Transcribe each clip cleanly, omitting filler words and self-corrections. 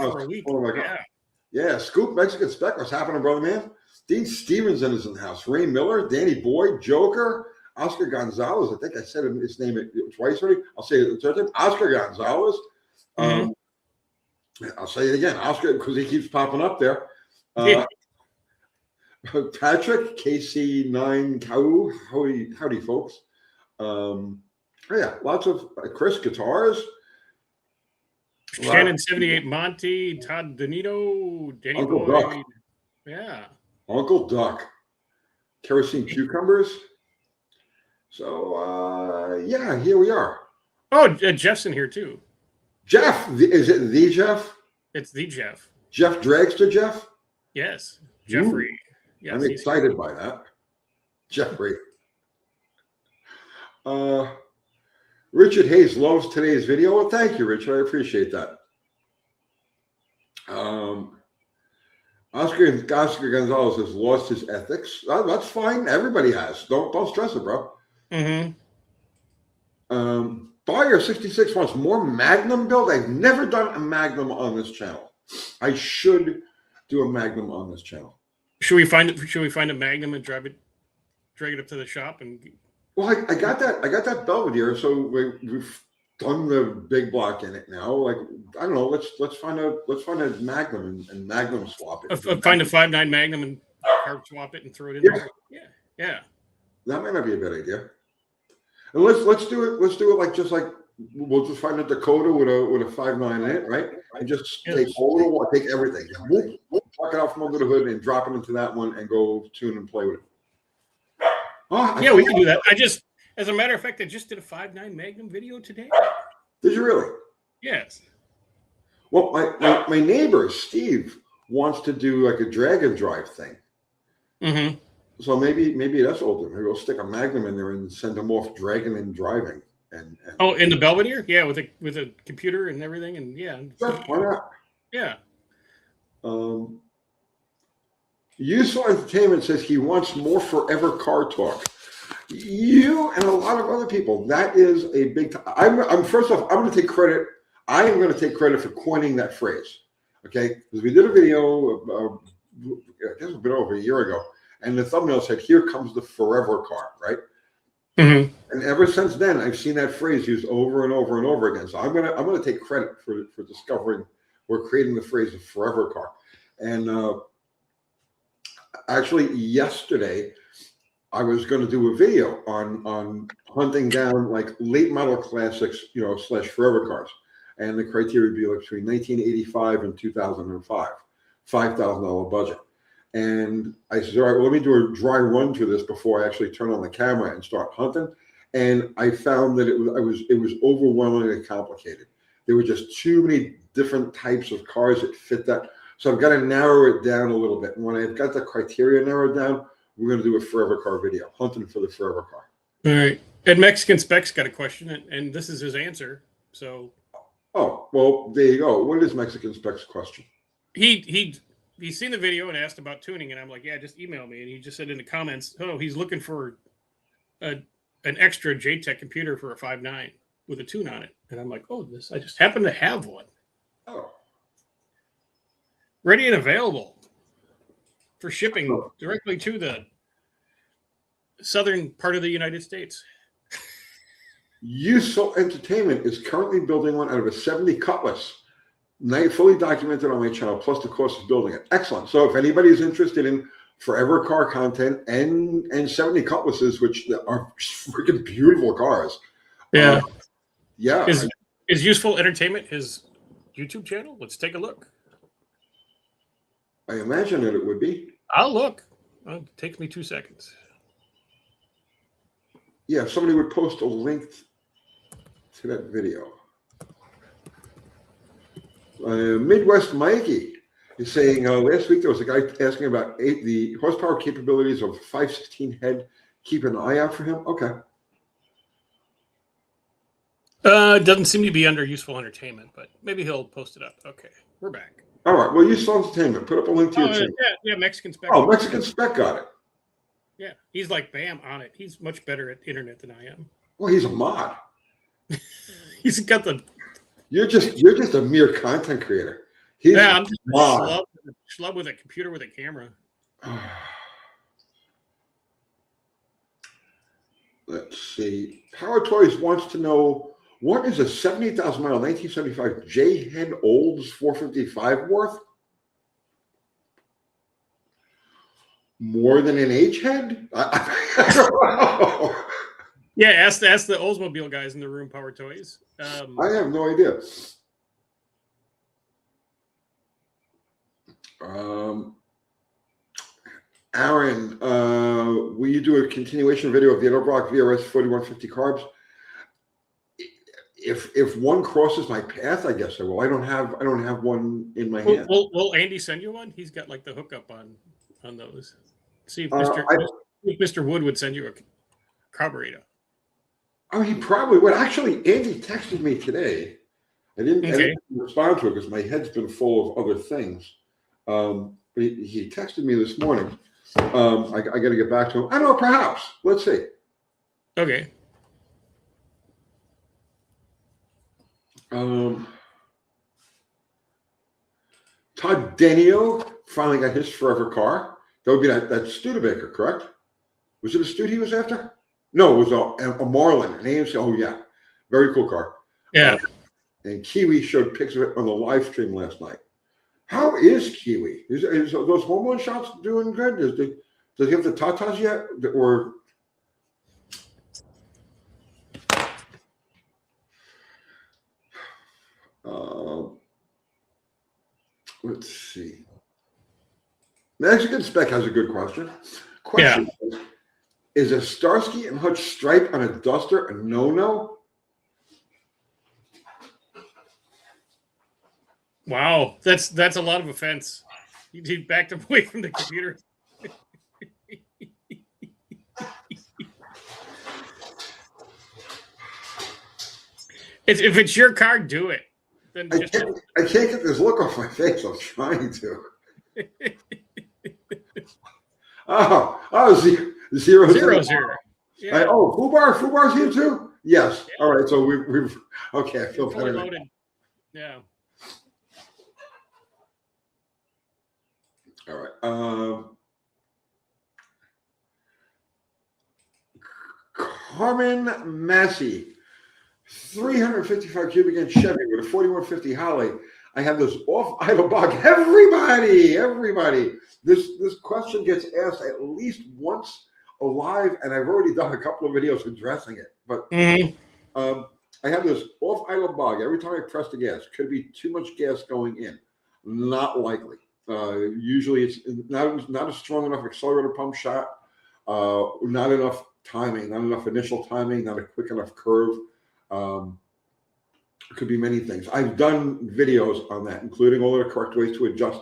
go for a week. Oh my God. Yeah, Scoop Mexican Spec. What's happening, brother man? Dean Stevenson is in the house. Ray Miller, Danny Boyd, Joker, Oscar Gonzalez. I think I said his name twice already. I'll say it third time. Oscar Gonzalez. I'll say it again. Oscar, because he keeps popping up there. Patrick, KC9 Kau. Howdy, folks. Yeah, lots of Chris guitars. Shannon 78 Monty, Todd Donito, Danny Uncle Boyd. Duck. Yeah. Uncle Duck. Kerosene cucumbers. So yeah, here we are. Oh, Jeff's in here too. Jeff, is it the Jeff? It's the Jeff. Jeff Dragster Jeff? Yes. Jeffrey. Yes, I'm excited by that. Jeffrey. Richard Hayes loves today's video. Well, thank you, Richard. I appreciate that. Oscar Gonzalez has lost his ethics. That's fine. Everybody has. Don't stress it, bro. Buyer 66 wants more Magnum build. I've never done a Magnum on this channel. I should do a Magnum on this channel. Should we find a Magnum and drag it up to the shop and? Well, I got that Belvedere, so we've done the big block in it now. Like, I don't know. Let's find a Magnum and Magnum swap it. Find a 5.9 Magnum and carb swap it and throw it in there. Yeah. That might not be a bad idea. And let's do it. Let's do it like we'll just find a Dakota with a 5.9 in it, right? And just take everything, pluck it out from under the hood and drop it into that one and go tune and play with it. Oh, yeah, we can do that. As a matter of fact, I just did a 5.9 Magnum video today. Did you really? Yes. Well, my neighbor, Steve, wants to do like a drag and drive thing. Mm-hmm. So maybe that's older. Maybe we'll stick a Magnum in there and send them off dragging and driving. And in the Belvedere? Yeah, with a computer and everything. And yeah. Sure, why not? Yeah. Useful Entertainment says he wants more Forever Car Talk. You and a lot of other people. That is a big. I'm first off. I'm going to take credit. I am going to take credit for coining that phrase. Okay, because we did a video. I guess a bit over a year ago, and the thumbnail said, "Here comes the forever car." Right. Mm-hmm. And ever since then, I've seen that phrase used over and over and over again. So I'm gonna take credit for discovering or creating the phrase of forever car. And actually, yesterday, I was going to do a video on hunting down like late model classics, / forever cars, and the criteria would be like between 1985 and 2005, $5,000 budget. And I said, all right, well, let me do a dry run to this before I actually turn on the camera and start hunting. And I found that it was overwhelmingly complicated. There were just too many different types of cars that fit that. So I've got to narrow it down a little bit. And when I've got the criteria narrowed down, we're going to do a forever car video, hunting for the forever car. All right. And Mexican Specs got a question, and this is his answer. So. Oh, well, there you go. What is Mexican Specs' question? He's seen the video and asked about tuning, and I'm like, yeah, just email me. And he just said in the comments, he's looking for an extra JTech computer for a 5.9 with a tune on it. And I'm like, I just happen to have one. Oh. Ready and available for shipping directly to the southern part of the United States. Useful Entertainment is currently building one out of a 70 Cutlass. Fully documented on my channel, plus the cost of building it. Excellent. So if anybody is interested in forever car content and 70 Cutlasses, which are freaking beautiful cars. Yeah. Yeah. Is Useful Entertainment his YouTube channel? Let's take a look. I imagine that it would be. I'll look. It takes me 2 seconds. Yeah, somebody would post a link to that video. Midwest Mikey is saying last week there was a guy asking about the horsepower capabilities of 516 head. Keep an eye out for him. Okay. It doesn't seem to be under Useful Entertainment, but maybe he'll post it up. Okay, we're back. All right. Well, Useful Entertainment. Put up a link to your channel. Yeah, Mexican Spec. Oh, Mexican Spec got it. Yeah, he's like bam on it. He's much better at internet than I am. Well, he's a mod. He's got the. You're just a mere content creator. He's Yeah, I'm just a mod. schlub with a computer with a camera. Let's see. Power Toys wants to know, what is a 70,000 mile 1975 J Head Olds 455 worth? More than an H head? I don't know. Yeah, ask the Oldsmobile guys in the room, Power Toys. I have no idea. Aaron, will you do a continuation video of the Interblock VRS 4150 carbs? If one crosses my path, I guess I will. I don't have one in my hand. Will Andy send you one? He's got like the hookup on those. See if Mr. Wood would send you a carburetor. Oh, he probably would. Actually, Andy texted me today. I didn't respond to it because my head's been full of other things. But he texted me this morning. I got to get back to him. I don't know, perhaps. Let's see. Okay. Todd Denio finally got his forever car. That would be that Studebaker, correct? Was it a Stud he was after? No, it was a Marlin, an AMC. Oh, yeah. Very cool car. Yeah. And Kiwi showed pics of it on the live stream last night. How is Kiwi? Is those hormone shots doing good? Does he have the tatas yet? Or let's see. Mexican Spec has a good question. Is a Starsky and Hutch stripe on a Duster a no-no? Wow, that's a lot of offense. You backed away from the computer. If it's your car, do it. Then I can't get this look off my face. I'm trying to. Zero. Yeah. Fubar's here too? Yes. Yeah. All right. So we've okay. I feel better. Loaded. Yeah. All right. Carmen Massey, 355 cubic inch Chevy with a 4150 Holly. I have this off idle bug. Everybody. This question gets asked at least once alive, and I've already done a couple of videos addressing it. But I have this off idle bug. Every time I press the gas, could be too much gas going in. Not likely. Usually it's not a strong enough accelerator pump shot, not enough timing, not enough initial timing, not a quick enough curve. It could be many things. I've done videos on that, including all the correct ways to adjust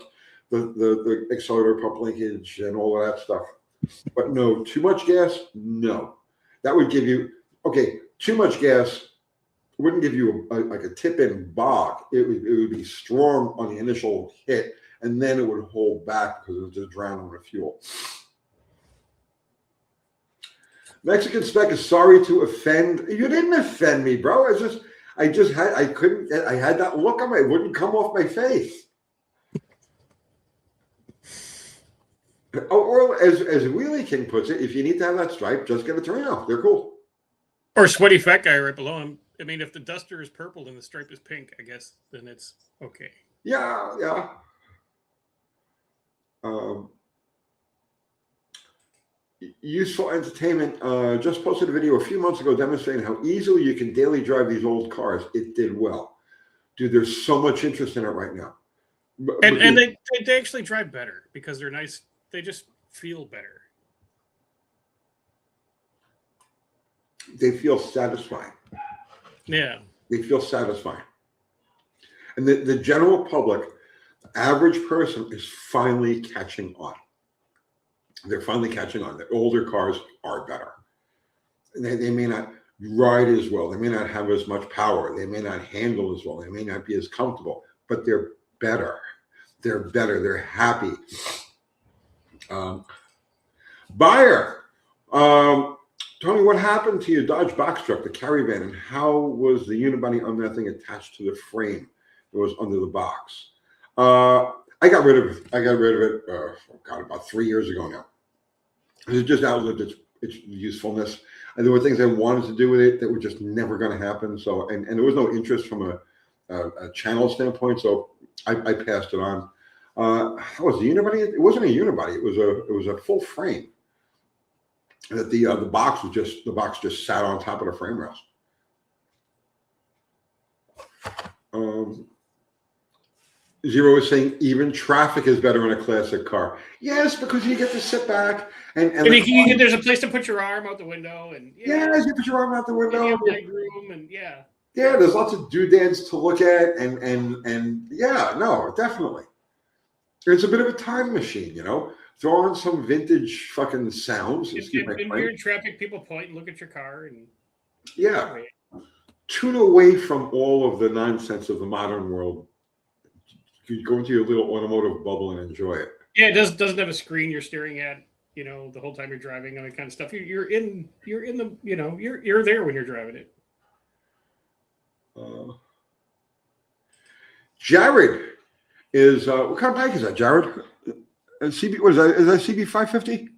the accelerator pump linkage and all of that stuff. But no, too much gas, no. That would give you, too much gas wouldn't give you like a tip-in bog. It would be strong on the initial hit, and then it would hold back because it was just drowning with fuel. Mexican Spec is sorry to offend. You didn't offend me, bro. I had that look on it wouldn't come off my face. Or as Wheelie King puts it, if you need to have that stripe, just get a Torino. They're cool. Or Sweaty Fat Guy right below him. I mean, if the Duster is purple and the stripe is pink, I guess then it's okay. Yeah. Useful Entertainment just posted a video a few months ago demonstrating how easily you can daily drive these old cars. It did well. Dude, there's so much interest in it right now. And they actually drive better because they're nice. They just feel better. They feel satisfying. Yeah. They feel satisfying. And the general public, the average person is finally catching on. They're finally catching on. The older cars are better. They may not ride as well. They may not have as much power. They may not handle as well. They may not be as comfortable, but they're better. They're better. They're happy. Buyer, Tony, what happened to your Dodge box truck, the Caravan, and how was the unibody on that thing attached to the frame that was under the box? I got rid of it. Oh God, about 3 years ago now. It just outlived its usefulness. And there were things I wanted to do with it that were just never going to happen. So, and there was no interest from a channel standpoint. So I passed it on. How was the unibody? It wasn't a unibody. It was a full frame. That the box just sat on top of the frame rails. Zero is saying even traffic is better in a classic car. Yes, because you get to sit back and there's a place to put your arm out the window and you put your arm out the window. You have leg room and yeah, there's lots of doodads to look at and yeah, no, definitely. It's a bit of a time machine, you know. Throw on some vintage fucking sounds. If you're in traffic, people point and look at your car and yeah. Tune away from all of the nonsense of the modern world. You go into your little automotive bubble and enjoy it. Yeah, it doesn't have a screen you're staring at, you know, the whole time you're driving, all that kind of stuff. You're in the, you know, you're there when you're driving it. Jared is what kind of bike is that, Jared? CB, what is that? Is that CB 550?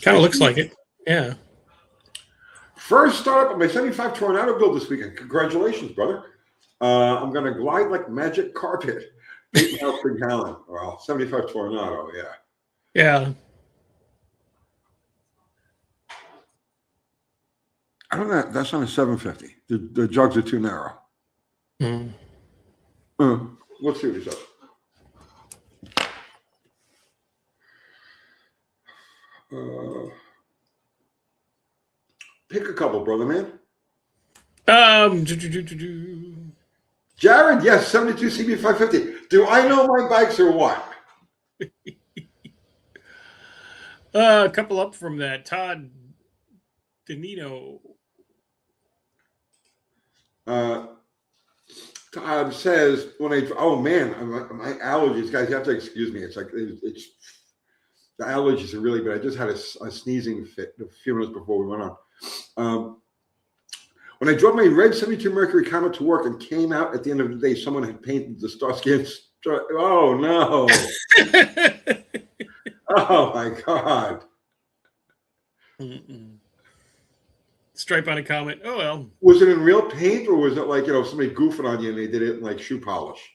Kind of looks like it. Yeah. First startup of my 75 Tornado build this weekend. Congratulations, brother. I'm going to glide like magic carpet. 8 miles per gallon. Well, 75 Tornado, yeah. Yeah. I don't know. That's on a 750. The jugs are too narrow. Let's see what he says. Pick a couple, brother man. Jared, yes, 72 CB 550. Do I know my bikes or what? A couple up from that. Todd Danino. Todd says oh man, my allergies, guys, you have to excuse me. It's like it's the allergies are really bad. I just had a sneezing fit a few minutes before we went on. When I drove my red 72 Mercury Comet to work and came out at the end of the day, someone had painted the Starsky. Oh no! Oh my God! Stripe on a Comet. Oh well. Was it in real paint or was it like, you know, somebody goofing on you and they did it in like shoe polish?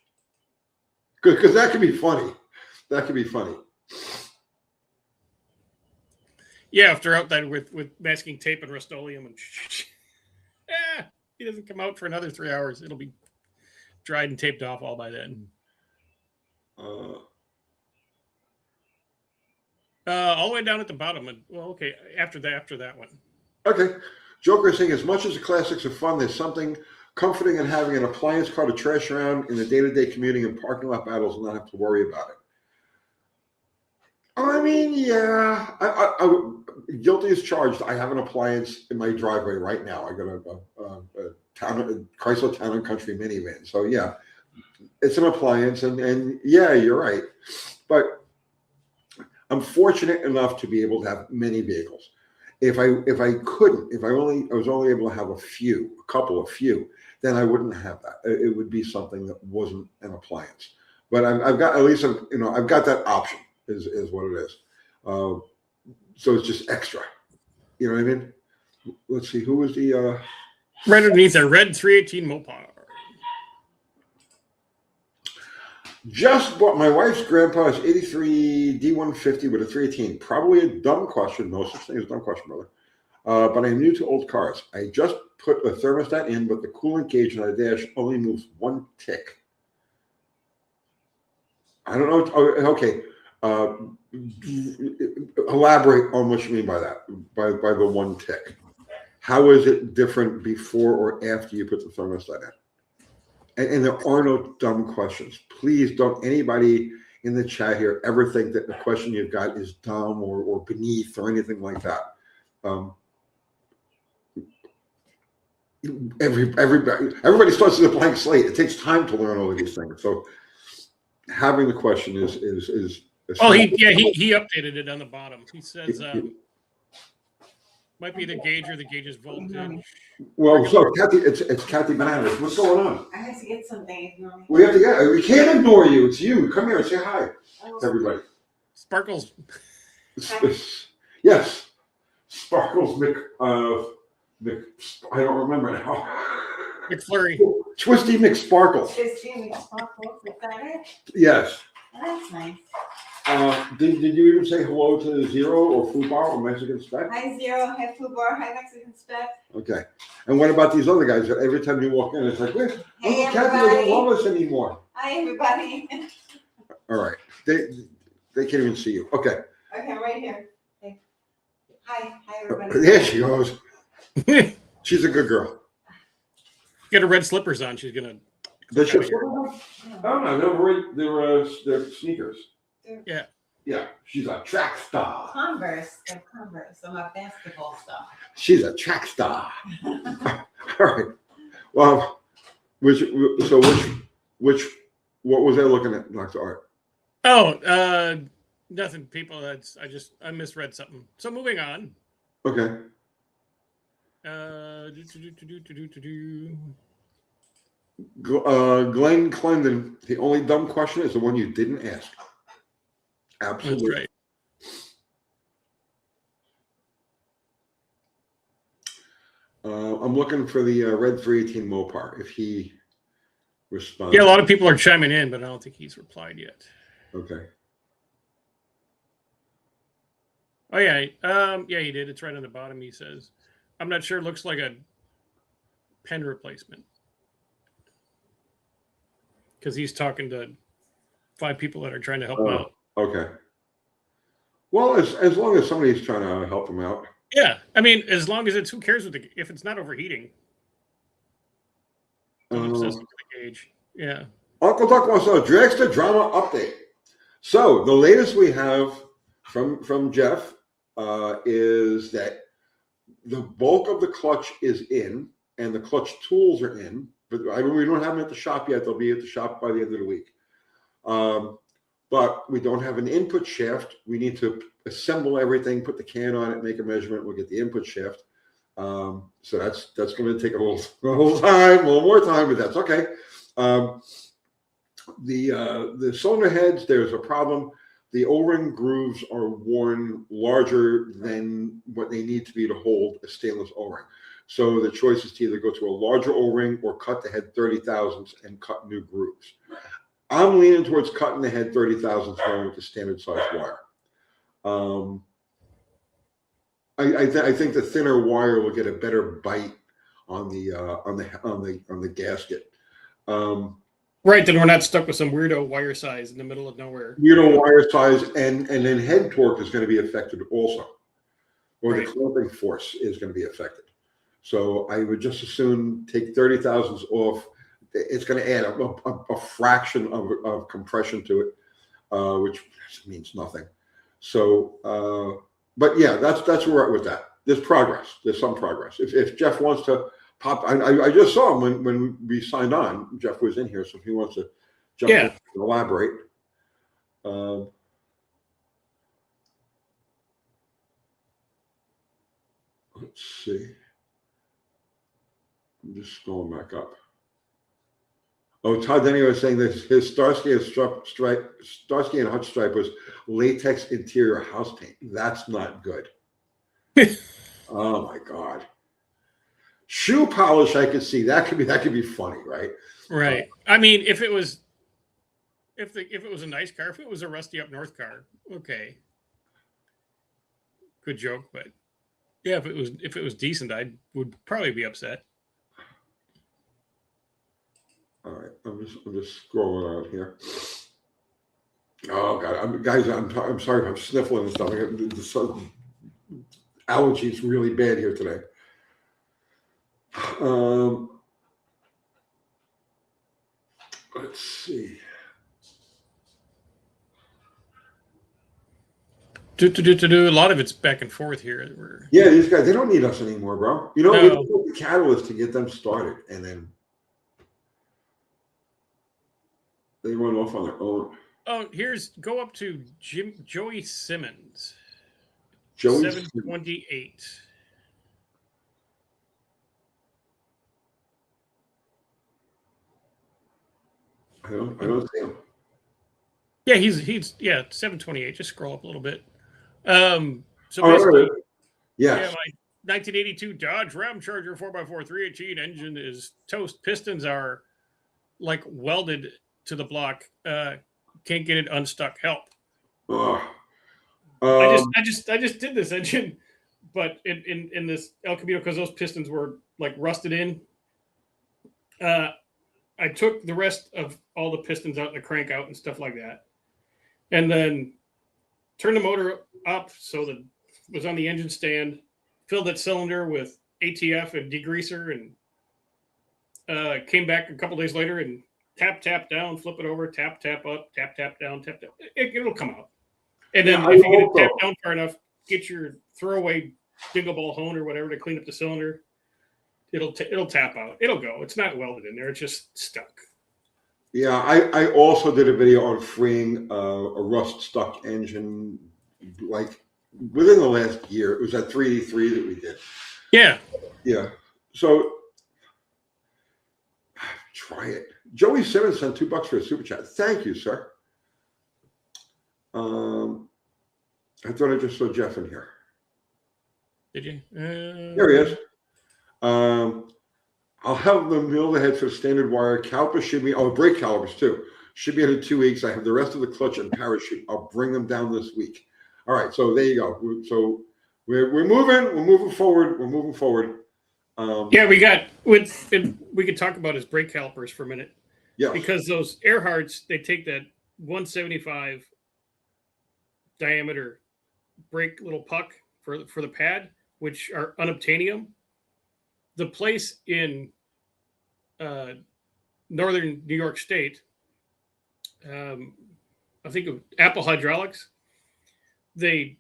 Because that could be funny. That could be funny. Yeah, if they're out there with masking tape and Rust-Oleum and he doesn't come out for another 3 hours. It'll be dried and taped off all by then. All the way down at the bottom. Well, okay, after that one. Okay. Joker is saying, as much as the classics are fun, there's something comforting in having an appliance car to trash around in the day-to-day commuting and parking lot battles and not have to worry about it. I mean, yeah. I guilty as charged. I have an appliance in my driveway right now. I got a Chrysler Town and Country minivan. So yeah, it's an appliance, and yeah, you're right. But I'm fortunate enough to be able to have many vehicles. If I was only able to have a few, then I wouldn't have that. It would be something that wasn't an appliance. But I've got at least I've got that option. Is what it is. So it's just extra. You know what I mean? Let's see. Who was the right underneath there? Red 318 Mopar. Just bought my wife's grandpa's 83 D150 with a 318. Probably a dumb question. No such thing as a dumb question, brother. But I'm new to old cars. I just put a thermostat in, but the coolant gauge on the dash only moves 1 tick. I don't know. Okay. Elaborate on what you mean by that, by the 1 tick. How is it different before or after you put the thermostat in? And there are no dumb questions. Please don't anybody in the chat here ever think that the question you've got is dumb or beneath or anything like that. Everybody starts with a blank slate. It takes time to learn all of these things. So having the question is oh, he updated it on the bottom. He says Might be the gauge or the gauge's voltage. Well, so Kathy, it's Kathy Bananas. What's going on? I have to get something. We have to get. We can't ignore you. It's you. Come here and say hi to everybody. Sparkles. Yes, Sparkles Mc. I don't remember now. McFlurry. Twisty McSparkles. Is Jimmy Sparkles? Is that it? Yes. Oh, that's nice. Did you even say hello to Zero or Fubar or Mexican Spec? Hi, Zero. Hi, Food Bar. Hi, Mexican Spec. Okay. And what about these other guys that every time you walk in, it's like, wait, Hey, Uncle Kathy doesn't love us anymore. Hi, everybody. All right. They can't even see you. Okay. Okay, right here. Okay. Hi, everybody. There she goes. She's a good girl. Get her red slippers on. She's gonna. Does she? Oh no, they're sneakers. Yeah. Yeah, she's a track star. Converse. They're Converse. So my basketball stuff. She's a track star. All right. Well, what was I looking at, Dr. Art? Oh, nothing. People, I misread something. So moving on. Okay. Glenn Clendon, the only dumb question is the one you didn't ask. Absolutely. That's right. I'm looking for the red 318 Mopar. If he responds. Yeah, a lot of people are chiming in, but I don't think he's replied yet. Okay. Oh yeah, yeah, he did. It's right on the bottom. He says, "I'm not sure. It looks like a pen replacement." Because he's talking to 5 people that are trying to help him out. Okay. Well, as long as somebody's trying to help him out. Yeah, I mean, as long as it's who cares if it's not overheating. Don't obsess with the gauge. Yeah. Uncle Duck wants to know Dragster drama update. So the latest we have from Jeff is that the bulk of the clutch is in and the clutch tools are in. But we don't have them at the shop yet. They'll be at the shop by the end of the week. But we don't have an input shaft. We need to assemble everything, put the can on it, make a measurement. We'll get the input shaft. So that's going to take a little time, a little more time, but that's okay. The cylinder heads, there's a problem. The O-ring grooves are worn larger than what they need to be to hold a stainless O-ring. So the choice is to either go to a larger O-ring or cut the head 30 thousandths and cut new grooves. I'm leaning towards cutting the head 30 thousandths going with the standard size wire. I think the thinner wire will get a better bite on the gasket. Right, then we're not stuck with some weirdo wire size in the middle of nowhere. Weirdo wire size, and then head torque is going to be affected also, or right. The clamping force is going to be affected. So I would just as soon take 30 thousandths off. It's going to add a fraction of compression to it, which means nothing. So, but yeah, that's where we're at with that. There's progress. There's some progress. If Jeff wants to pop, I just saw him when we signed on. Jeff was in here, so if he wants to jump in and elaborate. Let's see. I'm just scrolling back up. Oh, Todd Denny was saying that his Starsky and Hutch stripe was latex interior house paint. That's not good. Oh my God. Shoe polish, I could see that could be funny, right? Right. I mean, if it was a nice car, if it was a rusty up north car, okay, good joke. But yeah, if it was decent, I would probably be upset. All right, I'm just scrolling out here. Oh God, guys, I'm sorry if I'm sniffling and stuff. The allergies really bad here today. Let's see. A lot of it's back and forth here. Yeah, these guys, they don't need us anymore, bro. You know, we put the catalyst to get them started, and then they run off on their own. Oh, go up to Joey Simmons. Joey 728. I don't see him. Yeah, he's 728. Just scroll up a little bit. So Oh, basically, yes. yeah, my 1982 Dodge Ram Charger 4x4 318 engine is toast. Pistons are like welded to the block. Can't get it unstuck. Help. Oh. I just did this engine, but in this El Camino, because those pistons were like rusted in. I took the rest of all the pistons out, the crank out, and stuff like that, and then turned the motor up so that it was on the engine stand. Filled that cylinder with ATF and degreaser, and came back a couple days later and tap down, flip it over, tap up, tap down, tap down. It'll come out. And then if you get it tapped down far enough, get your throwaway dingle ball hone or whatever to clean up the cylinder. It'll tap out. It'll go. It's not welded in there. It's just stuck. Yeah, I also did a video on freeing a rust stuck engine, like within the last year. It was at 383 that we did. Yeah. Yeah. So try it. Joey Simmons sent $2 for a super chat. Thank you, sir. I thought I just saw Jeff in here. Did you? There he is. I'll have them mill the heads for standard wire. Caliper should be, brake calipers too. Should be in 2 weeks. I have the rest of the clutch and parachute. I'll bring them down this week. All right, so there you go. So we're moving forward. We're moving forward. Yeah, we could talk about his brake calipers for a minute. Yeah. Because those Earharts, they take that 175 diameter brake little puck for the pad, which are unobtainium. The place in northern New York State, I think of Apple Hydraulics, they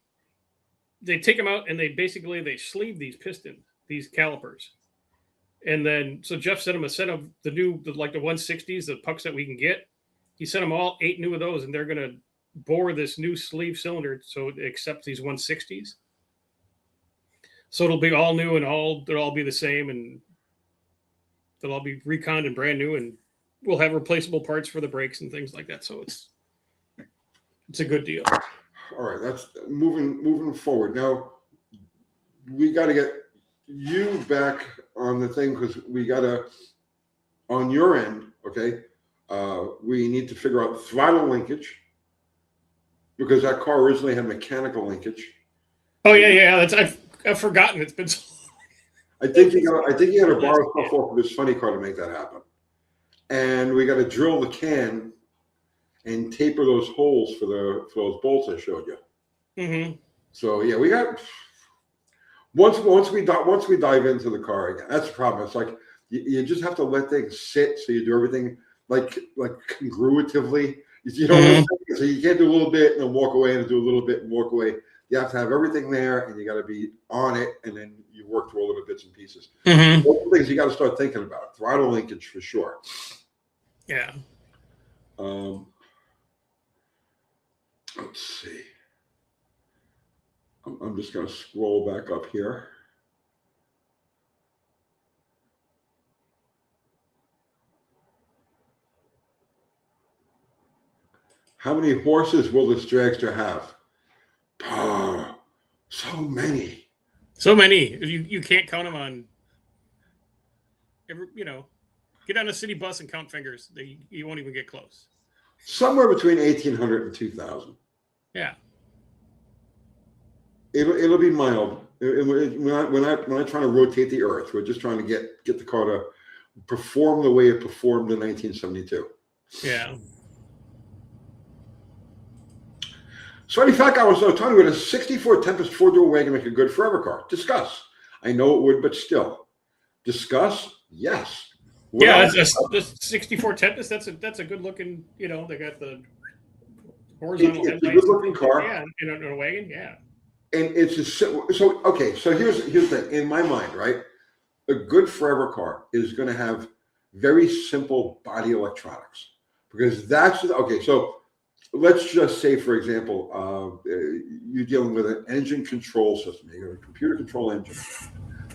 take them out and they sleeve these calipers. And then, so Jeff sent him a set of the 160s, the pucks that we can get. He sent them all 8 new of those, and they're going to bore this new sleeve cylinder so it accepts these 160s. So it'll be all new and they'll all be the same, and they'll all be reconned and brand new, and we'll have replaceable parts for the brakes and things like that. So it's a good deal. All right, that's moving forward. Now we got to get you back on the thing, because we got to, on your end, okay, we need to figure out throttle linkage, because that car originally had mechanical linkage. Oh yeah. I've forgotten. It's been so long. I think you got to borrow stuff off of this funny car to make that happen. And we got to drill the can and taper those holes for those bolts I showed you. Mm-hmm. So yeah, we got, once we dive into the car again, that's the problem. It's like you just have to let things sit, so you do everything like congruitively. You know, mm-hmm. So you can't do a little bit and then walk away, and do a little bit and walk away. You have to have everything there, and you got to be on it, and then you work through all of the bits and pieces. Mm-hmm. Those are things you got to start thinking about. Throttle linkage for sure. Yeah. Let's see. I'm just going to scroll back up here. How many horses will this dragster have? Oh, so many. So many. You can't count them on. Get on a city bus and count fingers. You won't even get close. Somewhere between 1,800 and 2,000. Yeah. It'll be mild. We're not trying to rotate the earth. We're just trying to get the car to perform the way it performed in 1972. Yeah. Sweaty Fat Guy was talking about a 64 Tempest 4-door wagon make a good forever car. Discuss. I know it would, but still. Discuss? Yes. Yeah, this 64 Tempest, that's a good looking, they got the horizontal headlights. It's a good looking car. Yeah, in a wagon, yeah. And it's so here's the thing. In my mind, right? A good forever car is going to have very simple body electronics, because that's okay. So let's just say, for example, you're dealing with an engine control system. You have a computer control engine.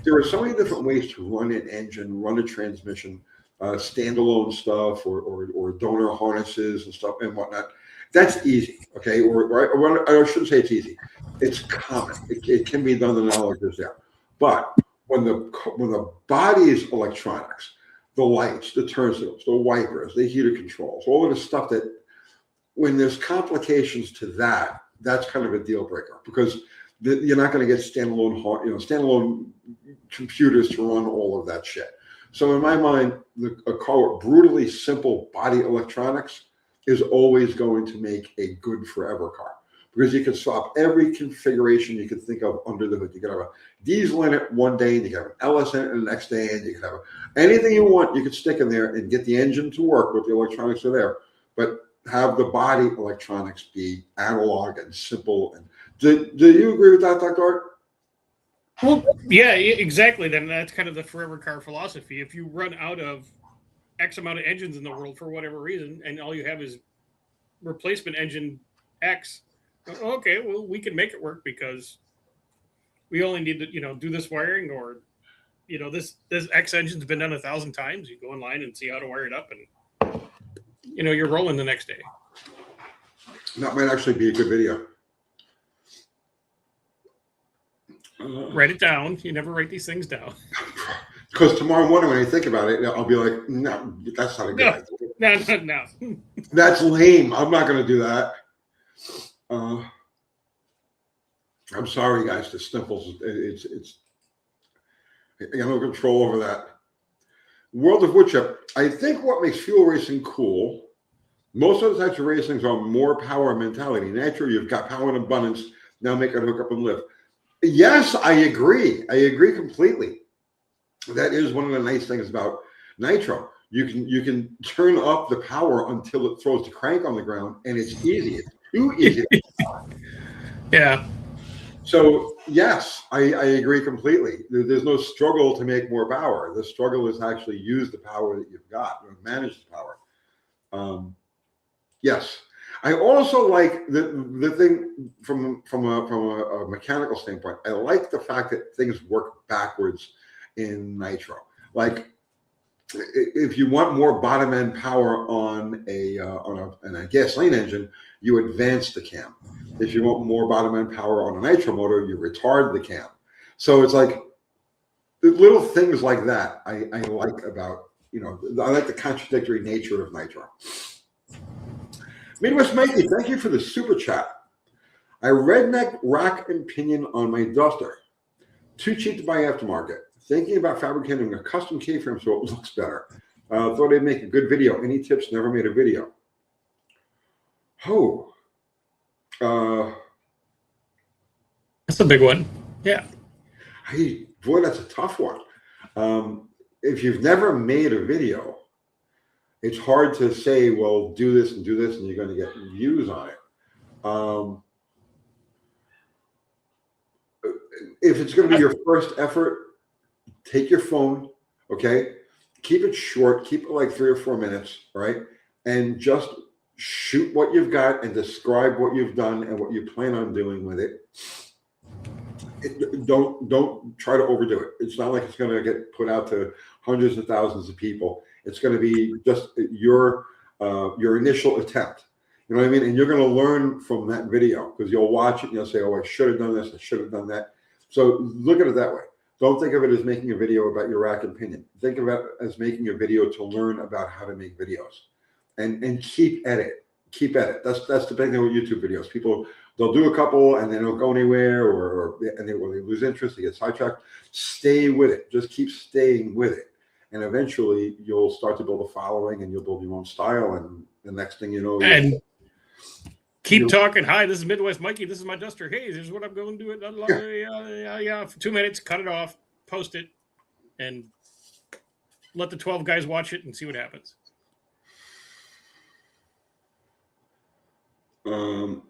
There are so many different ways to run an engine, run a transmission. standalone stuff or donor harnesses and stuff and whatnot. That's easy, okay? Or I shouldn't say it's easy. It's common. It can be done. The knowledge is there. But when the body is electronics, the lights, the turn signals, the wipers, the heater controls, all of the stuff that when there's complications to that, that's kind of a deal breaker because you're not going to get standalone computers to run all of that shit. So in my mind, a car with brutally simple body electronics is always going to make a good forever car because you can swap every configuration you can think of under the hood. You can have a diesel in it one day, and you can have an LS in it the next day, and you can have anything you want. You can stick in there and get the engine to work with the electronics are there, but have the body electronics be analog and simple. And do you agree with that, Dr. Art? Well, yeah, exactly. Then that's kind of the forever car philosophy. If you run out of X amount of engines in the world for whatever reason, and all you have is replacement engine X, okay, well, we can make it work because we only need to, do this wiring, or, this X engine's been done 1,000 times. You go online and see how to wire it up, and you're rolling the next day. That might actually be a good video. Write it down. You never write these things down. Because tomorrow morning when I think about it, I'll be like, no, that's not a good idea. No. That's lame. I'm not going to do that. I'm sorry, guys. The Stimples, it's I got no control over that. World of Woodchip. I think what makes fuel racing cool, most of the types of racings are more power mentality. Naturally, you've got power in abundance. Now make it hook up and live. Yes, I agree. I agree completely. That is one of the nice things about nitro. You can turn up the power until it throws the crank on the ground, and it's easy. It's too easy. Yeah. So yes, I agree completely. There's no struggle to make more power. The struggle is to actually use the power that you've got, manage the power. Yes. I also like the thing from a mechanical standpoint. I like the fact that things work backwards in nitro. Like if you want more bottom end power on a gasoline engine, you advance the cam. If you want more bottom end power on a nitro motor, you retard the cam. So it's like little things like that. I like about I like the contradictory nature of nitro. Midwest Mikey, thank you for the super chat. I redneck rack and pinion on my Duster. Too cheap to buy aftermarket. Thinking about fabricating a custom K-frame so it looks better. Thought I'd make a good video. Any tips? Never made a video. Oh. That's a big one. Yeah. Boy, that's a tough one. If you've never made a video, it's hard to say, well, do this, and you're going to get views on it. If it's going to be your first effort, take your phone, okay? Keep it short. Keep it like 3 or 4 minutes, right? And just shoot what you've got and describe what you've done and what you plan on doing with it. Don't try to overdo it. It's not like it's going to get put out to hundreds of thousands of people. It's going to be just your initial attempt. You know what I mean? And you're going to learn from that video because you'll watch it and you'll say, oh, I should have done this. I should have done that. So look at it that way. Don't think of it as making a video about your rack and pinion. Think of it as making a video to learn about how to make videos and keep at it. Keep at it. That's the big thing with YouTube videos. People, they'll do a couple and they don't go anywhere or they lose interest. They get sidetracked. Stay with it. Just keep staying with it. And eventually you'll start to build a following and you'll build your own style. And the next thing you know, and keep talking. Hi, this is Midwest Mikey. This is my Duster. Hey, this is what I'm going to do. Yeah, for 2 minutes, cut it off, post it, and let the 12 guys watch it and see what happens.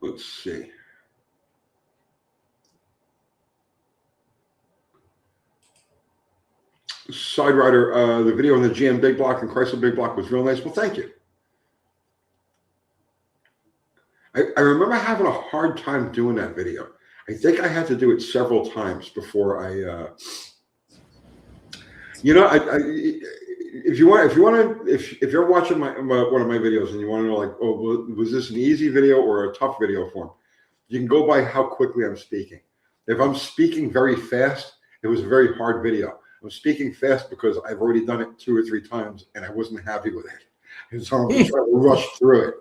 Let's see. Side Rider, the video on the GM Big Block and Chrysler Big Block was real nice. Well, thank you. I remember having a hard time doing that video. I think I had to do it several times before I, if you're watching one of my videos and you want to know, like, oh, was this an easy video or a tough video form? You can go by how quickly I'm speaking. If I'm speaking very fast, it was a very hard video. I'm speaking fast because I've already done it 2 or 3 times and I wasn't happy with it. And so I'm just trying to rush through it.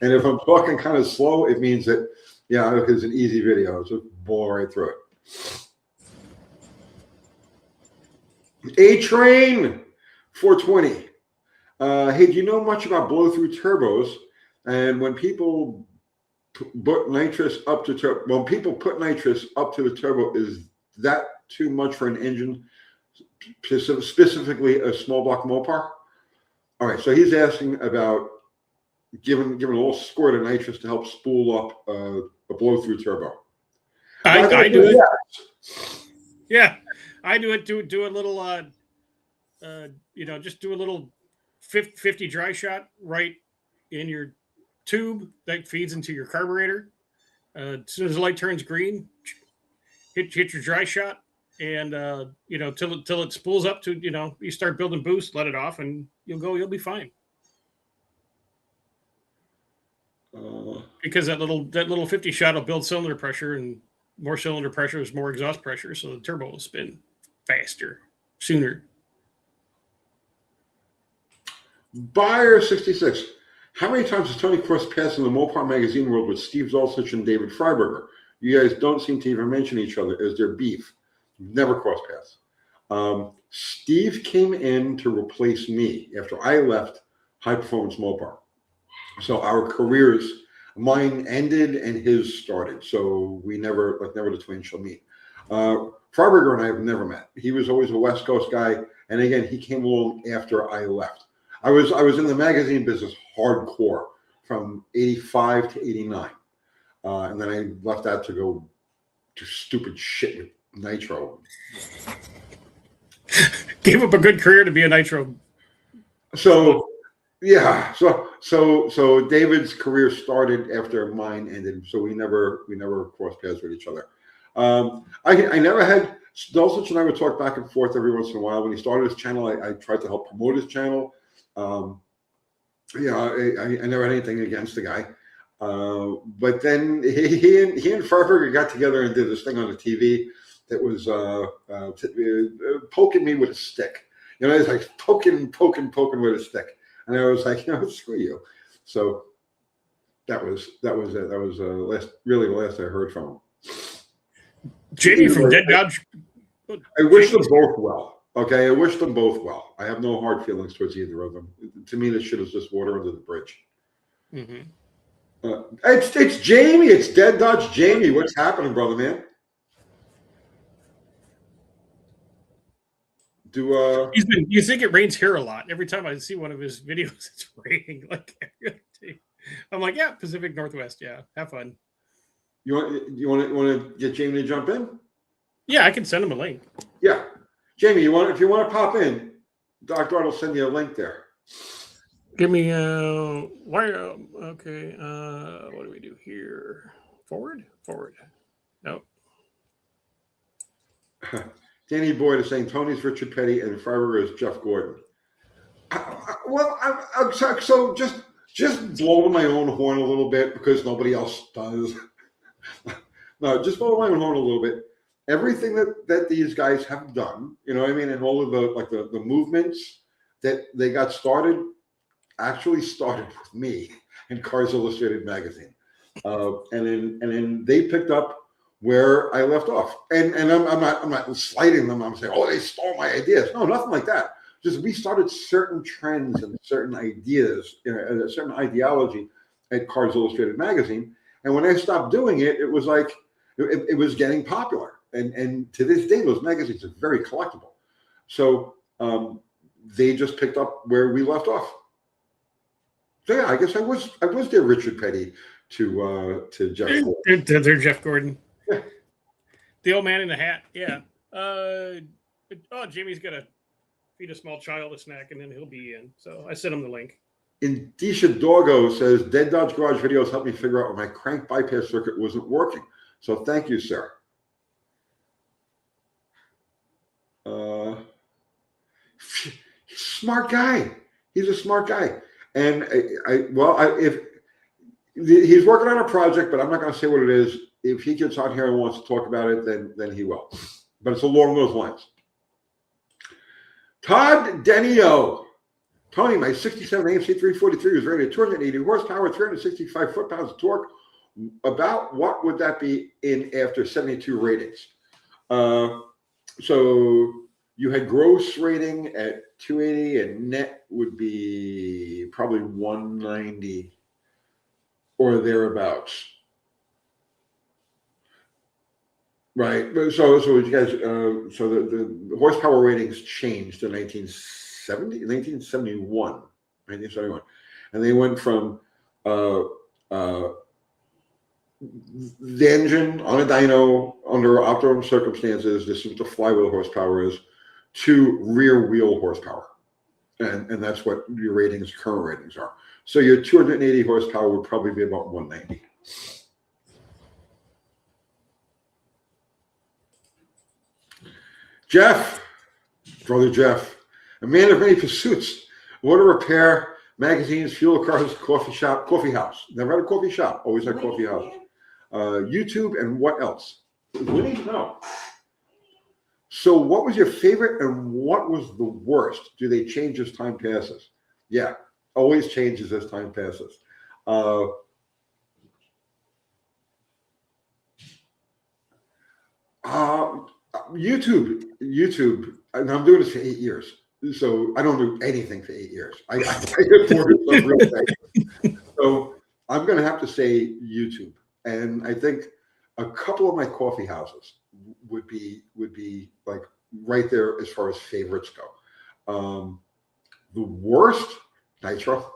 And if I'm talking kind of slow, it means that, yeah, it's an easy video. Just blow right through it. A-Train 420. Hey, do you know much about blow-through turbos? And when people put nitrous up to turbo, the turbo, is that too much for an engine, specifically a small block Mopar? All right, so he's asking about giving a little squirt of nitrous to help spool up a blow-through turbo. I do it. Yeah, I do it. Do a little, just do a little 50 dry shot right in your tube that feeds into your carburetor. As soon as the light turns green, hit your dry shot, and till it spools up to, you start building boost, let it off, and you'll be fine. Because that little 50 shot will build cylinder pressure, and more cylinder pressure is more exhaust pressure, so the turbo will spin faster, sooner. Buyer 66. How many times has Tony crossed paths in the Mopar magazine world with Steve Zolcich and David Freiberger? You guys don't seem to even mention each other. Is there beef? Never crossed paths. Steve came in to replace me after I left High Performance Mopar. So our careers, mine ended and his started. So we never the twain shall meet. Freiberger and I have never met. He was always a West Coast guy. And again, he came along after I left. I was in the magazine business hardcore from 85 to 89. And then I left that to go do stupid shit with nitro. Gave up a good career to be a nitro. So yeah, so David's career started after mine ended. So we never crossed paths with each other. I never had Dulcich and I would talk back and forth every once in a while. When he started his channel, I tried to help promote his channel. I never had anything against the guy. But then he and Freiberger got together and did this thing on the TV that was poking me with a stick. It's like poking with a stick. And I was like, screw you. So that was it. That was really the last I heard from him. Jamie from Dead Dodge. I wish them both well. Okay, I wish them both well. I have no hard feelings towards either of them. To me, this shit is just water under the bridge. Mm-hmm. It's Jamie. It's Dead Dodge Jamie. What's happening, brother man? You think it rains here a lot? Every time I see one of his videos, it's raining. I'm like, yeah, Pacific Northwest. Yeah, have fun. You want to get Jamie to jump in? Yeah, I can send him a link. Yeah, Jamie, if you want to pop in, Dr. Art will send you a link there. Give me wire. Okay, what do we do here? Forward. Nope. Danny Boyd is saying Tony's Richard Petty and Freiberger is Jeff Gordon. I'm sorry, so just blow my own horn a little bit because nobody else does. No, just blow my own horn a little bit. Everything that these guys have done, and all of the movements that they got started actually started with me in Cars Illustrated magazine, and then they picked up where I left off. And I'm not slighting them. I'm saying, oh, they stole my ideas. No, nothing like that. Just we started certain trends and certain ideas, a certain ideology at Cars Illustrated magazine. And when I stopped doing it, it was like it was getting popular. And to this day, those magazines are very collectible. So they just picked up where we left off. So yeah, I guess I was their Richard Petty to Jeff Gordon. They're Jeff Gordon. Yeah. The old man in the hat. Yeah. Jamie's got to feed a small child a snack and then he'll be in. So I sent him the link. Indisha Doggo says, Dead Dodge Garage videos helped me figure out why my crank bypass circuit wasn't working. So thank you, sir. Smart guy. He's a smart guy. And if he's working on a project, but I'm not going to say what it is. If he gets on here and wants to talk about it, then he will. But it's along those lines. Todd Denio. Tony, my 67 AMC 343 was rated 280 horsepower, 365 foot-pounds of torque. About what would that be in after 72 ratings? So you had gross rating at 280 and net would be probably 190 or thereabouts. Right. So you guys, so the horsepower ratings changed in 1971, and they went from the engine on a dyno under optimum circumstances. This is what the flywheel horsepower is, to rear wheel horsepower, and that's what your current ratings are. So your 280 horsepower would probably be about 190. Jeff, brother Jeff, a man of many pursuits. Auto repair, magazines, fuel cars, coffee house. Never had a coffee shop, always had coffee house. YouTube, and what else? Winnie? No. So what was your favorite and what was the worst? Do they change as time passes? Yeah, always changes as time passes. YouTube, and I'm doing this for 8 years. So I don't do anything for 8 years. I get bored of stuff real fast. So I'm going to have to say YouTube. And I think a couple of my coffee houses would be like right there as far as favorites go. The worst, Nitro.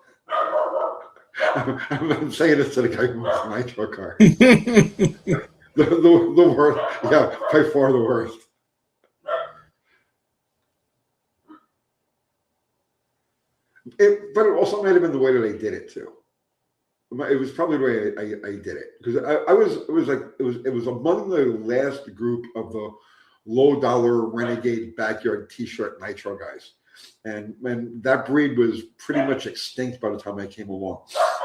I'm saying this to the guy who owns a Nitro car. The worst, yeah, by far the worst. But it also might have been the way that I did it too. It was probably the way I did it, because it was among the last group of the low dollar renegade backyard t-shirt Nitro guys, and that breed was pretty much extinct by the time I came along.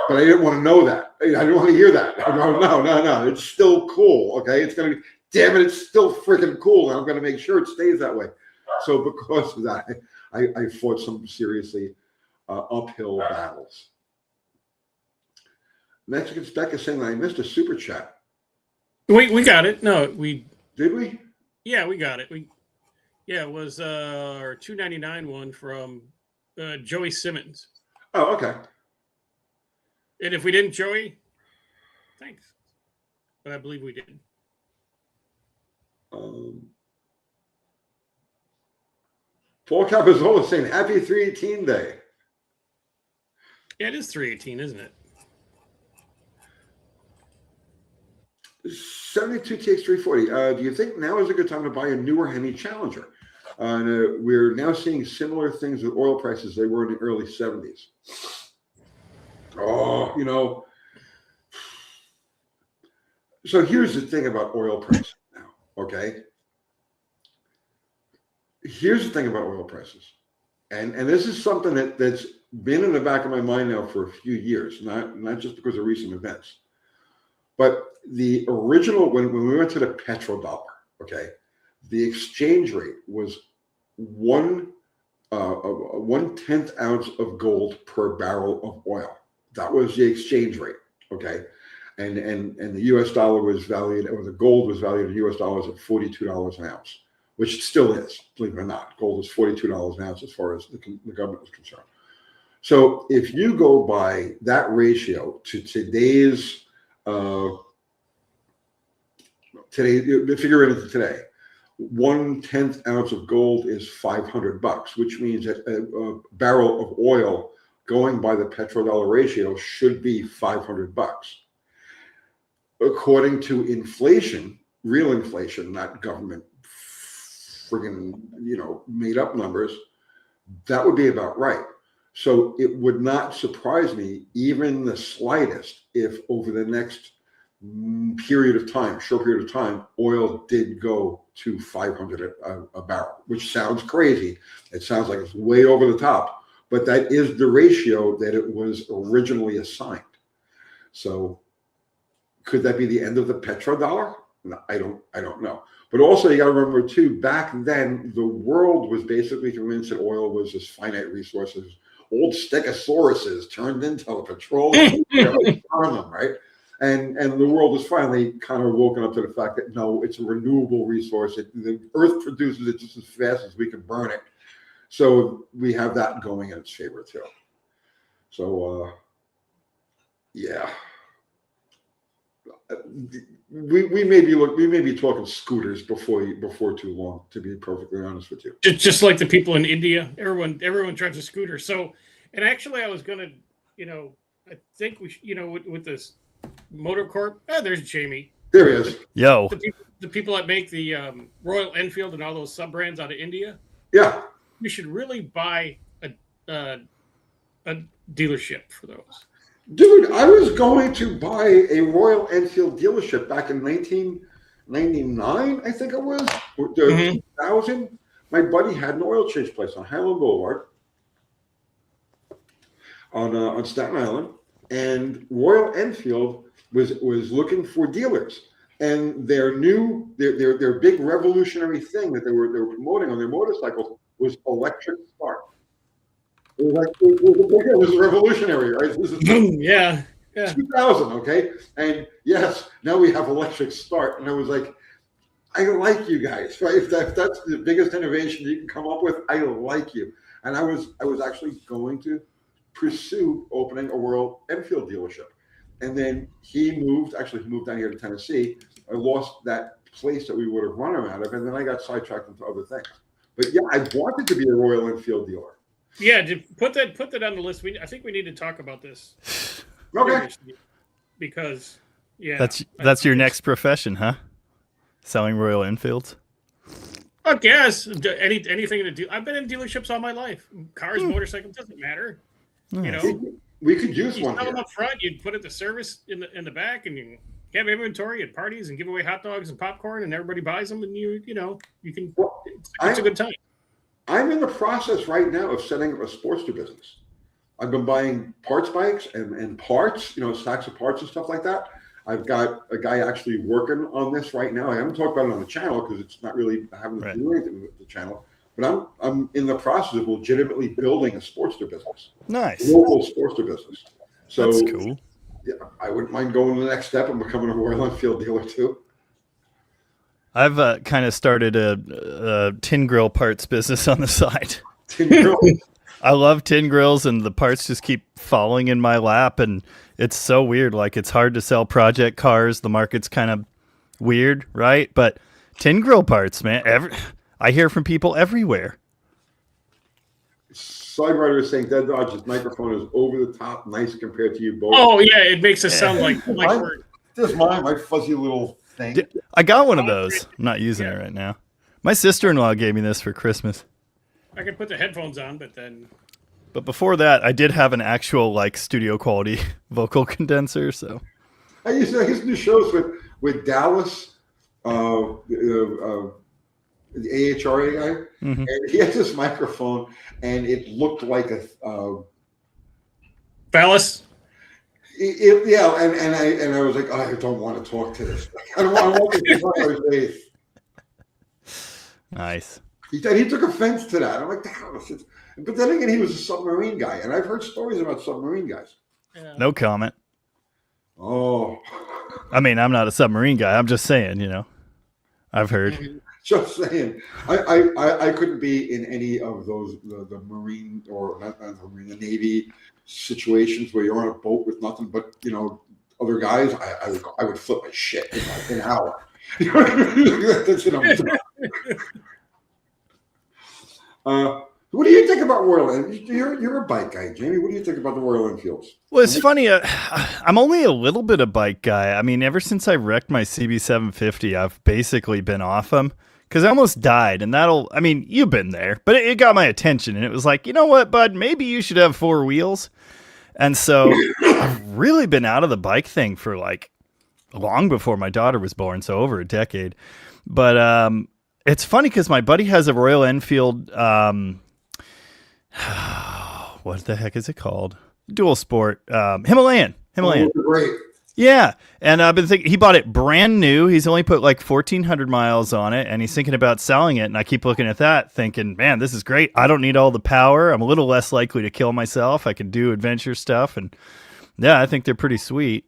But I didn't want to know that. I didn't want to hear that. No. It's still cool. Okay, it's gonna be. Damn it, it's still freaking cool, and I'm gonna make sure it stays that way. So because of that, I fought some seriously uphill battles. Mexican Spec is saying that I missed a super chat. We got it. No, Did we? Yeah, we got it. It was our $2.99 one from Joey Simmons. Oh, okay. And if we didn't, Joey, thanks. But I believe we did. Paul Capizola saying happy 318 day. Yeah, it is 318, isn't it? 72 TX 340. Do you think now is a good time to buy a newer Hemi Challenger? We're now seeing similar things with oil prices they were in the early 70s. Oh, So here's the thing about oil prices now, okay? Here's the thing about oil prices. And this is something that's been in the back of my mind now for a few years, not just because of recent events. But the original, when we went to the petrodollar, okay, the exchange rate was 1/10 ounce of gold per barrel of oil. That was the exchange rate, okay? And the US dollar was valued, or the gold was valued in US dollars at $42 an ounce, which it still is, believe it or not. Gold is $42 an ounce as far as the government is concerned. So if you go by that ratio to today's figure it into today, 1/10 ounce of gold is $500, which means that a barrel of oil going by the petrodollar ratio should be $500. According to inflation, real inflation, not government friggin', made up numbers, that would be about right. So it would not surprise me even the slightest if over the next period of time, short period of time, oil did go to 500 a barrel, which sounds crazy. It sounds like it's way over the top, but that is the ratio that it was originally assigned. So could that be the end of the petrodollar? No, I don't know. But also you got to remember too, back then the world was basically convinced that oil was this finite resource. Old stegosauruses turned into petroleum, burn them, right? And the world has finally kind of woken up to the fact that no, it's a renewable resource. The earth produces it just as fast as we can burn it. So we have that going in its favor too. So yeah. We may be talking scooters before too long, to be perfectly honest with you. Just like the people in India, everyone drives a scooter. So, and actually, I was gonna, I think we, with this Motor Corp. There's Jamie. There he is. Yo, the people that make the Royal Enfield and all those sub brands out of India. Yeah, we should really buy a dealership for those. Dude, I was going to buy a Royal Enfield dealership back in 1999, I think it was, 2000. My buddy had an oil change place on Highland Boulevard on Staten Island, and Royal Enfield was looking for dealers. And their big revolutionary thing that they were promoting on their motorcycles was electric start. It was revolutionary, right? This is yeah. 2000, okay? And yes, now we have electric start. And I was like, I like you guys, right? If that's the biggest innovation you can come up with, I like you. And I was actually going to pursue opening a Royal Enfield dealership. And then he moved down here to Tennessee. I lost that place that we would have run him out of, and then I got sidetracked into other things. But yeah, I wanted to be a Royal Enfield dealer. Yeah, put that on the list. I think we need to talk about this. Okay. Because that's your next profession, huh? Selling Royal Enfields. I guess anything to do. I've been in dealerships all my life. Cars, motorcycles, doesn't matter. Nice. We could use you one. Sell them up front. You'd put it to service in the back, and you have inventory at parties and give away hot dogs and popcorn, and everybody buys them, and you can. Well, it's a good time. I'm in the process right now of setting up a Sportster business. I've been buying parts bikes and parts, stacks of parts and stuff like that. I've got a guy actually working on this right now. I haven't talked about it on the channel because it's not really having to do anything with the channel. But I'm in the process of legitimately building a Sportster business. Nice. A local Sportster business. So that's cool. Yeah, I wouldn't mind going to the next step and becoming a Royal Enfield dealer too. I've kind of started a tin grill parts business on the side. Tin grill. I love tin grills, and the parts just keep falling in my lap, and it's so weird. Like, it's hard to sell project cars. The market's kind of weird, right? But tin grill parts, man, I hear from people everywhere. Siderider is saying Dead Dodge's microphone is over the top nice compared to you both. Oh yeah, it makes it sound like we're. Just my fuzzy little thing. I got one of those. I'm not using it right now. My sister-in-law gave me this for Christmas. I could put the headphones on, But before that, I did have an actual studio quality vocal condenser. So I used to do shows with Dallas, the AHRA guy, and he has this microphone, and it looked like a phallus. Yeah, and I was like, I don't want to talk to this. I don't want to talk to his face. Nice. He took offense to that. I'm like, but then again, he was a submarine guy, and I've heard stories about submarine guys. Yeah. No comment. Oh, I mean, I'm not a submarine guy. I'm just saying, I've heard. Just saying, I couldn't be in any of those the Marine or not the Marine, the Navy situations where you're on a boat with nothing but other guys. I would flip my shit in like an hour. You know what I mean? That's what do you think about Royal Enfield? You're a bike guy, Jamie. What do you think about the Royal Enfields? Well, it's funny. I'm only a little bit a bike guy. I mean, ever since I wrecked my CB750, I've basically been off them because I almost died. And you've been there, but it got my attention. And it was like, you know what, bud, maybe you should have 4 wheels. And so I've really been out of the bike thing for long before my daughter was born, so over a decade. But it's funny because my buddy has a Royal Enfield. What the heck is it called? Dual Sport Himalayan. Oh, great. Yeah, and I've been thinking he bought it brand new. He's only put like 1,400 miles on it, and he's thinking about selling it. And I keep looking at that, thinking, man, this is great. I don't need all the power. I'm a little less likely to kill myself. I can do adventure stuff, and yeah, I think they're pretty sweet.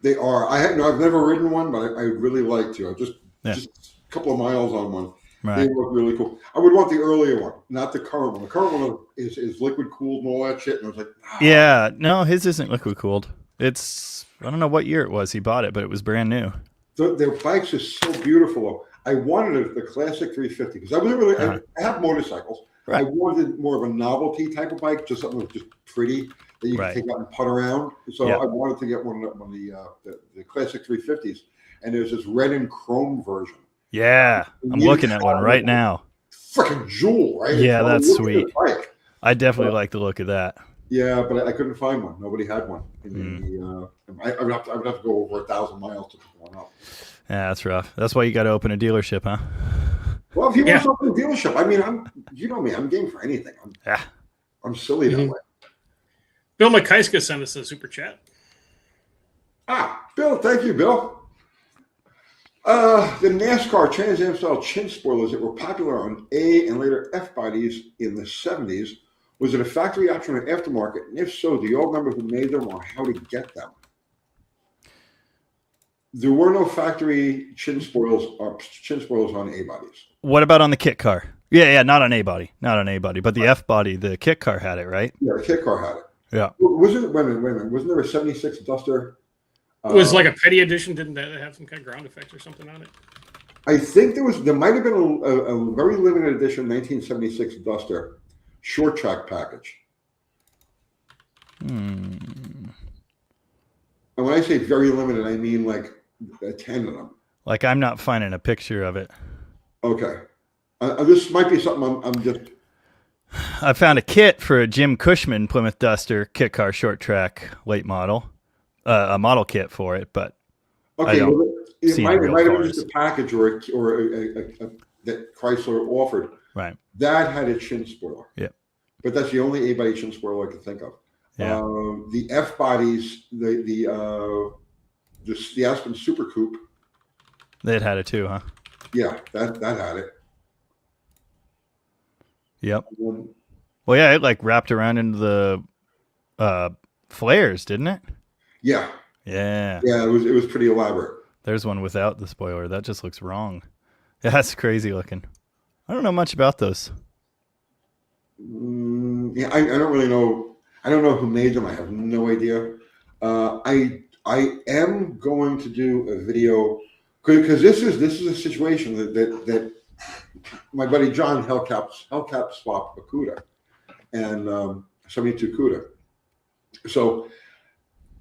They are. I've never ridden one, but I really like to. Just a couple of miles on one. Right. They look really cool. I would want the earlier one, not the current one. The current one is liquid cooled and all that shit. And I was like, yeah, no, his isn't liquid cooled. It's, I don't know what year it was he bought it, but it was brand new. Their bikes are so beautiful. I wanted the classic 350 because I have motorcycles. Right. I wanted more of a novelty type of bike, just something that's just pretty that you can take out and putt around. So I wanted to get one of the classic 350s, and there's this red and chrome version. Yeah, I'm looking at one right now. Freaking jewel, right? Yeah, that's sweet. I definitely like the look of that. Yeah, but I couldn't find one. Nobody had one. I would have to go over 1,000 miles to pick one up. Yeah, that's rough. That's why you got to open a dealership, huh? Well, if you want to open a dealership, I mean, you know me, I'm game for anything. I'm silly that way. Bill McKeiska sent us a super chat. Bill, thank you, Bill. The NASCAR Trans Am style chin spoilers that were popular on A and later F bodies in the 70s, was it a factory option or aftermarket? And if so, do you all remember who made them or how to get them? There were no factory chin spoilers on A bodies. What about on the kit car? Yeah, not on A body, but the F body, the kit car had it, right? Yeah, the kit car had it. Yeah. Wait a minute. Wasn't there a 76 Duster? It was like a petty edition. Didn't that have some kind of ground effect or something on it? I think there might have been a very limited edition 1976 Duster short track package. And when I say very limited, I mean like 10 of them. Like I'm not finding a picture of it. Okay. This might be something I'm just... I found a kit for a Jim Cushman Plymouth Duster kit car short track late model. A model kit for it, but I don't it might have been just a package or that Chrysler offered. Right. That had a chin spoiler. Yeah. But that's the only A-body chin spoiler I can think of. Yeah. The F bodies, the Aspen Super Coupe. They had it too, huh? Yeah, that had it. Yep. Well, yeah, it like wrapped around into the flares, didn't it? Yeah. Yeah. Yeah, it was pretty elaborate. There's one without the spoiler. That just looks wrong. Yeah, that's crazy looking. I don't know much about those. Yeah, I don't really know. I don't know who made them. I have no idea. I am going to do a video because this is a situation that my buddy John Hellcap swapped a CUDA and 72 CUDA. So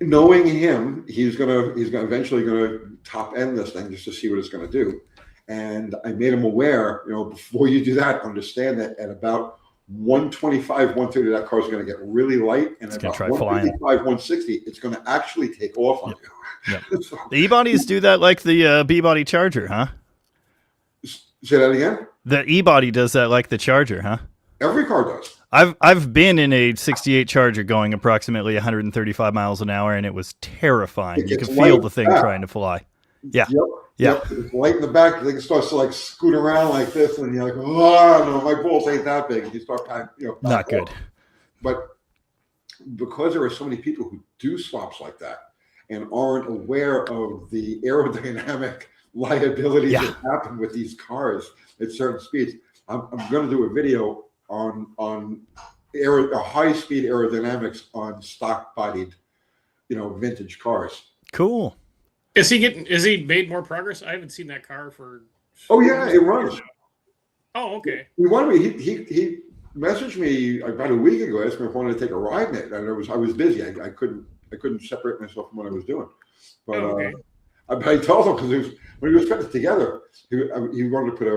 knowing him, he's gonna eventually gonna top end this thing just to see what it's gonna do. And I made him aware, before you do that, understand that at about 125, 130, that car is going to get really light, and at about 155, 160, it's going to actually take off on you. Yep. So, the E-bodies do that like the B-body Charger, huh? Say that again? The E-body does that like the Charger, huh? Every car does. I've been in a 68 Charger going approximately 135 miles an hour, and it was terrifying. You can feel the thing trying to fly. Yeah. Yep. It's light in the back. The thing starts to like scoot around like this, and you're like, oh no, my balls ain't that big. You start not good. But because there are so many people who do swaps like that and aren't aware of the aerodynamic liabilities that happen with these cars at certain speeds, I'm going to do a video on high speed aerodynamics on stock bodied, vintage cars. Cool. Is he made more progress? I haven't seen that car for. Oh yeah, it runs. Oh, okay. He wanted me. He messaged me about a week ago, asking me if I wanted to take a ride in it, and I was busy. I couldn't separate myself from what I was doing. But I told him because when he was putting it together, he wanted to put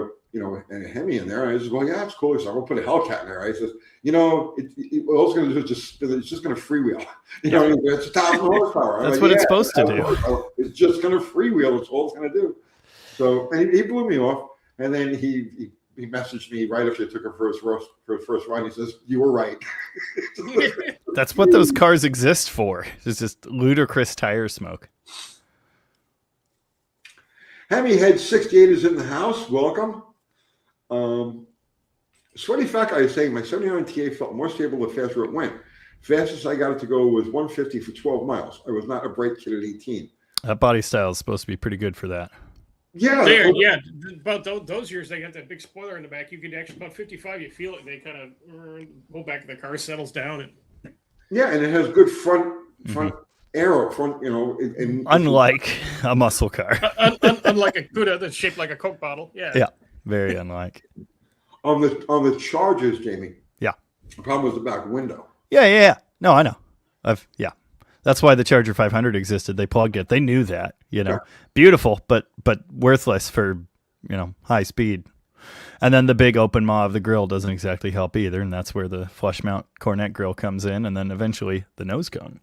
and a Hemi in there. And I just go, yeah, it's cool. So I'm gonna put a Hellcat in there. I says, all it's gonna do is it's just gonna freewheel. It's 1,000 horsepower. That's what it's supposed to do. It's just gonna freewheel. That's all it's gonna do. So and he blew me off, and then he messaged me right after I took him for his first run. He says, "You were right." That's what those cars exist for. It's just ludicrous tire smoke. Hemi Head 68 is in the house. Welcome. Sweaty Fat Guy is saying my 79 TA felt more stable the faster it went. Fastest I got it to go was 150 for 12 miles. I was not a brake kid at 18. That body style is supposed to be pretty good for that. Yeah. About those years, they got that big spoiler in the back. You could actually, about 55, you feel it, and they kind of go back, and the car settles down. And it has good front aero, and unlike a muscle car. Unlike a Cuda that's shaped like a Coke bottle. Yeah, very unlike. On the Chargers, Jamie. Yeah. The problem was the back window. Yeah. No, I know. That's why the Charger 500 existed. They plugged it. They knew that, Yeah. Beautiful, but worthless for, high speed. And then the big open maw of the grill doesn't exactly help either. And that's where the flush mount cornet grill comes in. And then eventually the nose cone.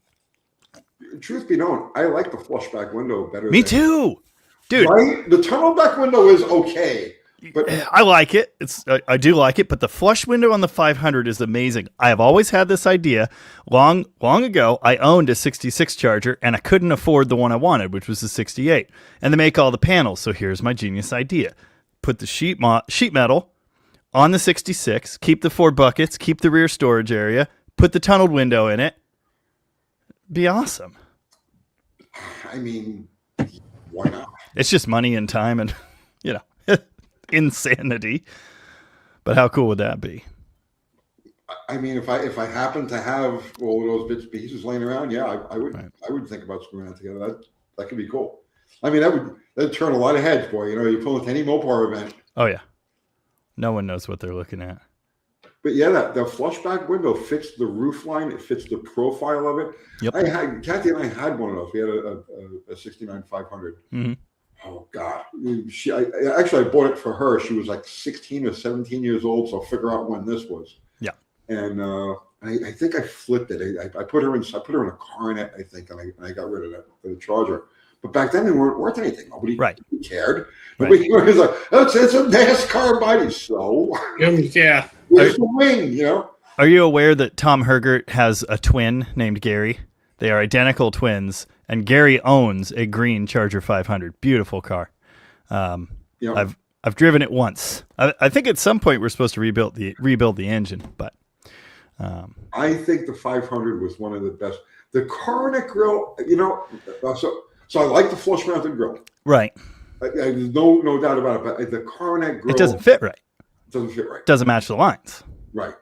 Truth be known, I like the flush back window better. Me too, dude. Right? The tunnel back window is okay. But I like it. I do like it, but the flush window on the 500 is amazing. I have always had this idea. Long ago, I owned a 66 Charger, and I couldn't afford the one I wanted, which was the 68. And they make all the panels, so here's my genius idea. Put the sheet metal on the 66, keep the 4 buckets, keep the rear storage area, put the tunneled window in it. Be awesome. I mean, why not? It's just money and time and, insanity. But how cool would that be? I mean, if I happen to have all of those bits and pieces laying around, I would Right. I would think about screwing that together. That could be cool. I mean, that'd turn a lot of heads, boy. You pull into any Mopar event. Oh yeah, no one knows what they're looking at. But yeah, the flushback window fits the roof line. It fits the profile of it. Yep. Kathy and I had one of those. We had a 69 500. Mm-hmm. Oh God! I bought it for her. She was like 16 or 17 years old. So I'll figure out when this was. Yeah. And I think I flipped it. I put her in a Coronet, I think, and I got rid of that for the Charger. But back then they weren't worth anything. Nobody cared. Nobody was like, it's a NASCAR body. So yeah. where's the wing? Are you aware that Tom Hergert has a twin named Gary? They are identical twins, and Gary owns a green Charger 500. Beautiful car. I've driven it once. I think at some point we're supposed to rebuild the engine, but I think the 500 was one of the best. The Coronet grill, so I like the flush mounted grill. Right. There's no doubt about it. But the Coronet grill, It doesn't fit right. Doesn't match the lines. Right.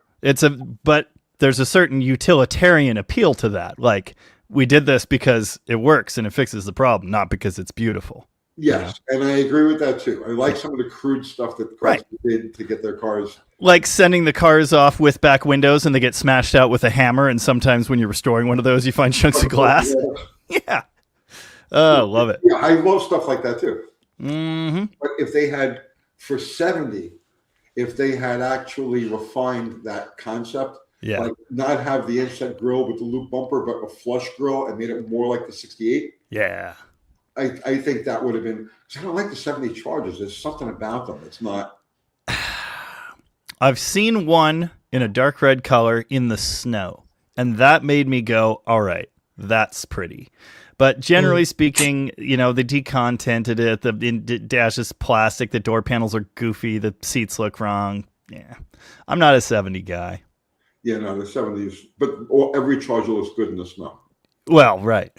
But there's a certain utilitarian appeal to that. Like, we did this because it works and it fixes the problem, not because it's beautiful. Yes, and I agree with that too. I like some of the crude stuff that Chrysler did to get their cars. Like sending the cars off with back windows and they get smashed out with a hammer, and sometimes when you're restoring one of those, you find chunks of glass. Yeah. Oh, love it. Yeah, I love stuff like that too. Mm-hmm. But if they had, for 70, if they had actually refined that concept, like not have the inset grill with the loop bumper, but a flush grill and made it more like the 68. Yeah. I think that would have been, because I don't like the 70 Chargers. There's something about them that's not. I've seen one in a dark red color in the snow, and that made me go, all right, that's pretty. But generally speaking, they decontented it. The dash is plastic. The door panels are goofy. The seats look wrong. Yeah. I'm not a 70 guy. Yeah, no, the 70s. But every Charger looks good in the snow. Well, right.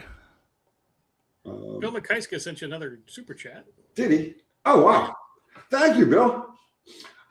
Bill McKeiska sent you another super chat. Did he? Oh, wow. Thank you, Bill.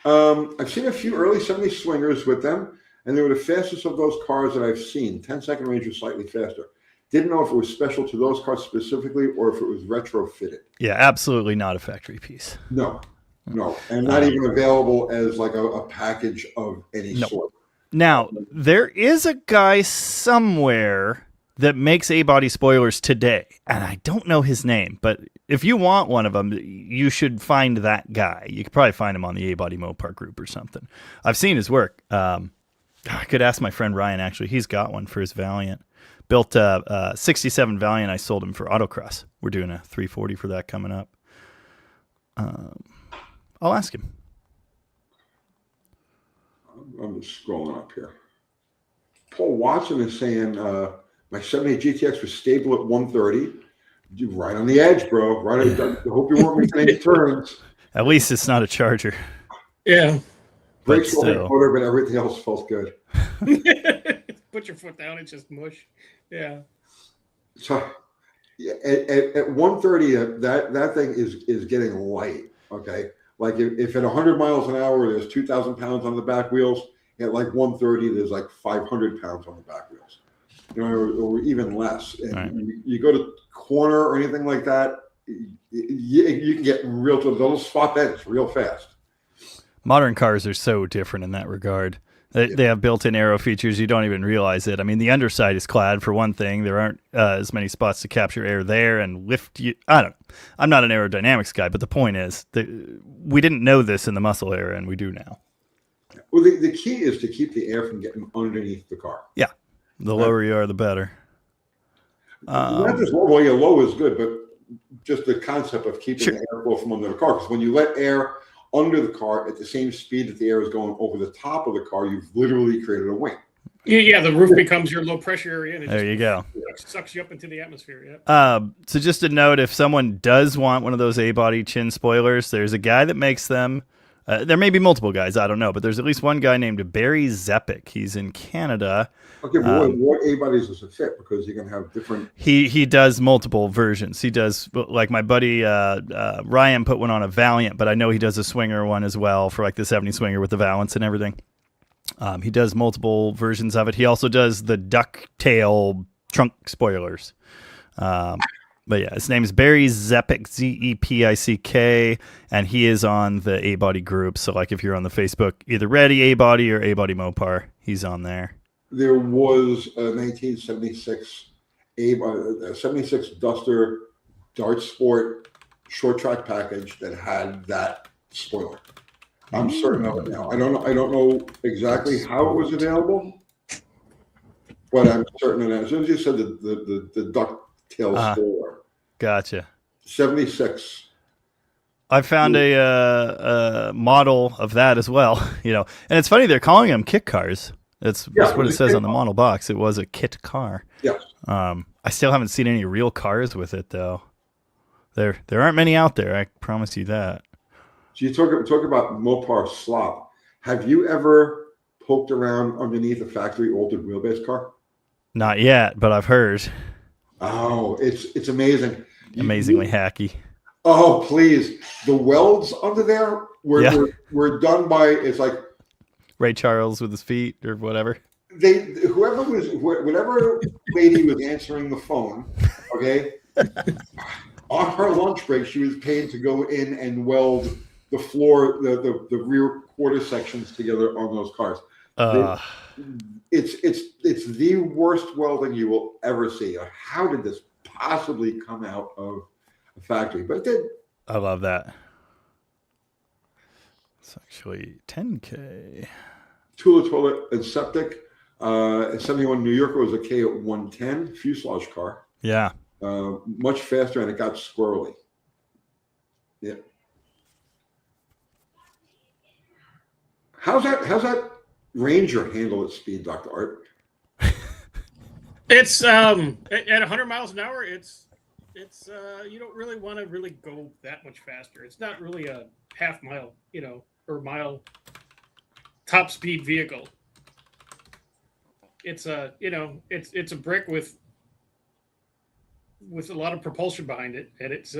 I've seen a few early 70 swingers with them, and they were the fastest of those cars that I've seen. 10-second range was slightly faster. Didn't know if it was special to those cars specifically or if it was retrofitted. Yeah, absolutely not a factory piece. No. And not even available as like a package of any sort. Now, there is a guy somewhere that makes A-body spoilers today, and I don't know his name, but if you want one of them, you should find that guy. You could probably find him on the A-body Mopar group or something. I've seen his work. I could ask my friend Ryan, actually. He's got one for his Valiant. Built a 67 Valiant. I sold him for autocross. We're doing a 340 for that coming up. I'll ask him. I'm just scrolling up here. Paul Watson is saying my 78 GTX was stable at 130. You right on the edge, bro. Right. I hope you weren't making any turns. At least it's not a Charger. Yeah. Brakes were motor, but everything else felt good. Put your foot down, it's just mush. Yeah. So at 130, that thing is getting light. Okay. Like if at 100 miles an hour, there's 2,000 pounds on the back wheels. At like 130, there's like 500 pounds on the back wheels, or even less. And right. you go to corner or anything like that, you can get real to those spot bends real fast. Modern cars are so different in that regard. They have built-in aero features. You don't even realize it. I mean, the underside is clad for one thing. There aren't as many spots to capture air there and lift you. I don't know. I'm not an aerodynamics guy, but the point is that we didn't know this in the muscle era, and we do now. Well, the key is to keep the air from getting underneath the car. Yeah, the lower you are, the better. Not just low. Well, yeah, low is good, but just the concept of keeping the airflow from under the car. Because when you let air under the car at the same speed that the air is going over the top of the car, you've literally created a wing. Yeah, the roof becomes your low pressure area. And there you go. Sucks you up into the atmosphere. Yeah. So just a note, if someone does want one of those A-body chin spoilers, there's a guy that makes them. There may be multiple guys, I don't know, but there's at least one guy named Barry Zepic. He's in Canada. Okay, but what A-bodies does it fit? Because you can have different. He does multiple versions. He does, like my buddy Ryan put one on a Valiant, but I know he does a Swinger one as well for like the 70 Swinger with the valance and everything. He does multiple versions of it. He also does the ducktail trunk spoilers. But yeah, his name is Barry Zepic, Zepick, and he is on the A-body group. So like if you're on the Facebook, either Ready A-body or A-body Mopar, he's on there. There was a 1976 a 76 Duster Dart Sport short track package that had that spoiler. I'm certain of it now. I don't know exactly how it was available, but I'm certain of that. As soon as you said the ducktail spoiler. Gotcha. 76. I found a model of that as well, and it's funny they're calling them kit cars. That's what it says on the model box. It was a kit car. Yes. I still haven't seen any real cars with it though. There aren't many out there. I promise you that. So you talk about Mopar slop. Have you ever poked around underneath a factory altered wheelbase car? Not yet, but I've heard. Oh, it's amazing. Amazingly hacky. Oh, please. The welds under there were done by, it's like Ray Charles with his feet or whatever. Whatever lady was answering the phone, okay, on her lunch break, she was paid to go in and weld the floor, the rear quarter sections together on those cars. It's the worst welding you will ever see. How did this possibly come out of a factory? But it did. I love that. It's actually 10K. Tula toilet and septic. 71 New Yorker was a K at 110 fuselage car. Yeah. Much faster, and it got squirrely. Yeah. How's that Ranger handle its speed, Dr. Art? It's at 100 miles an hour. It's you don't really want to really go that much faster. It's not really a half mile, or mile top speed vehicle. It's a it's a brick with a lot of propulsion behind it, and it's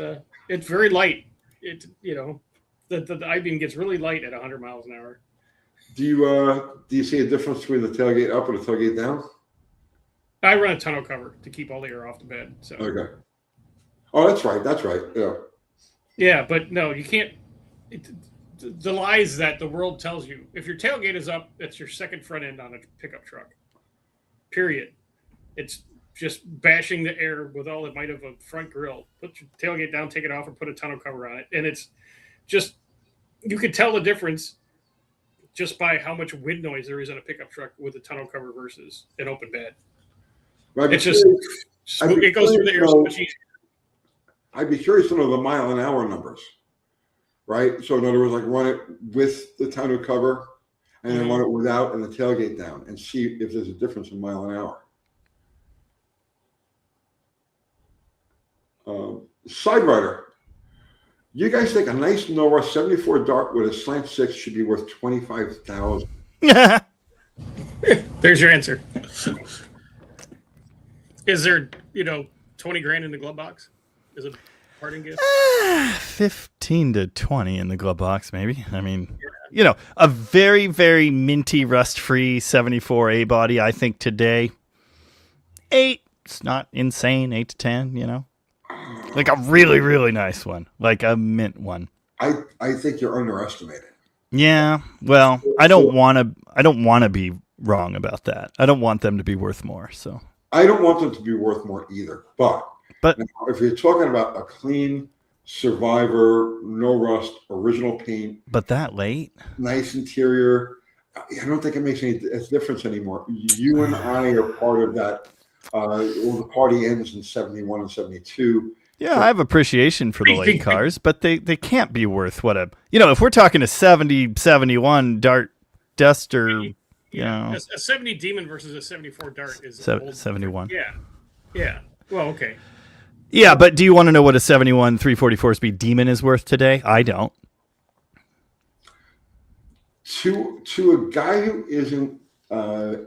very light. The I-beam gets really light at 100 miles an hour. Do you see a difference between the tailgate up and the tailgate down? I run a tonneau cover to keep all the air off the bed. So okay. Oh, that's right. Yeah. Yeah, but no, you can't. The lies that the world tells you: if your tailgate is up, it's your second front end on a pickup truck. Period. It's just bashing the air with all it might of a front grill. Put your tailgate down, take it off, and put a tonneau cover on it. And it's just, you could tell the difference just by how much wind noise there is on a pickup truck with a tonneau cover versus an open bed. It's just, it goes through the air so much easier. I'd be curious to know the mile an hour numbers, right? So in other words, like run it with the tonneau cover and then run it without and the tailgate down and see if there's a difference in mile an hour. Side Rider, you guys think a nice Nora 74 Dart with a slant 6 should be worth $25,000? There's your answer. Is there, 20 grand in the glove box? Is it a parting gift? 15 to 20 in the glove box, maybe. I mean, a very, very minty, rust-free 74 A body, I think today, 8. It's not insane, 8 to 10, Like a really, really nice one. Like a mint one. I think you're underestimated. Yeah. Well, I don't want to be wrong about that. I don't want them to be worth more. So I don't want them to be worth more either. But now, if you're talking about a clean Survivor, no rust, original paint, but that late, nice interior, I don't think it makes any difference anymore. You and I are part of that. The party ends in 71 and 72. Yeah, I have appreciation for the late cars, but they can't be worth what if we're talking a 70, 71 Dart Duster, a 70 Demon versus a 74 Dart is 71. Yeah. Well, okay. Yeah, but do you want to know what a 71 344 speed Demon is worth today? I don't. To a guy who isn't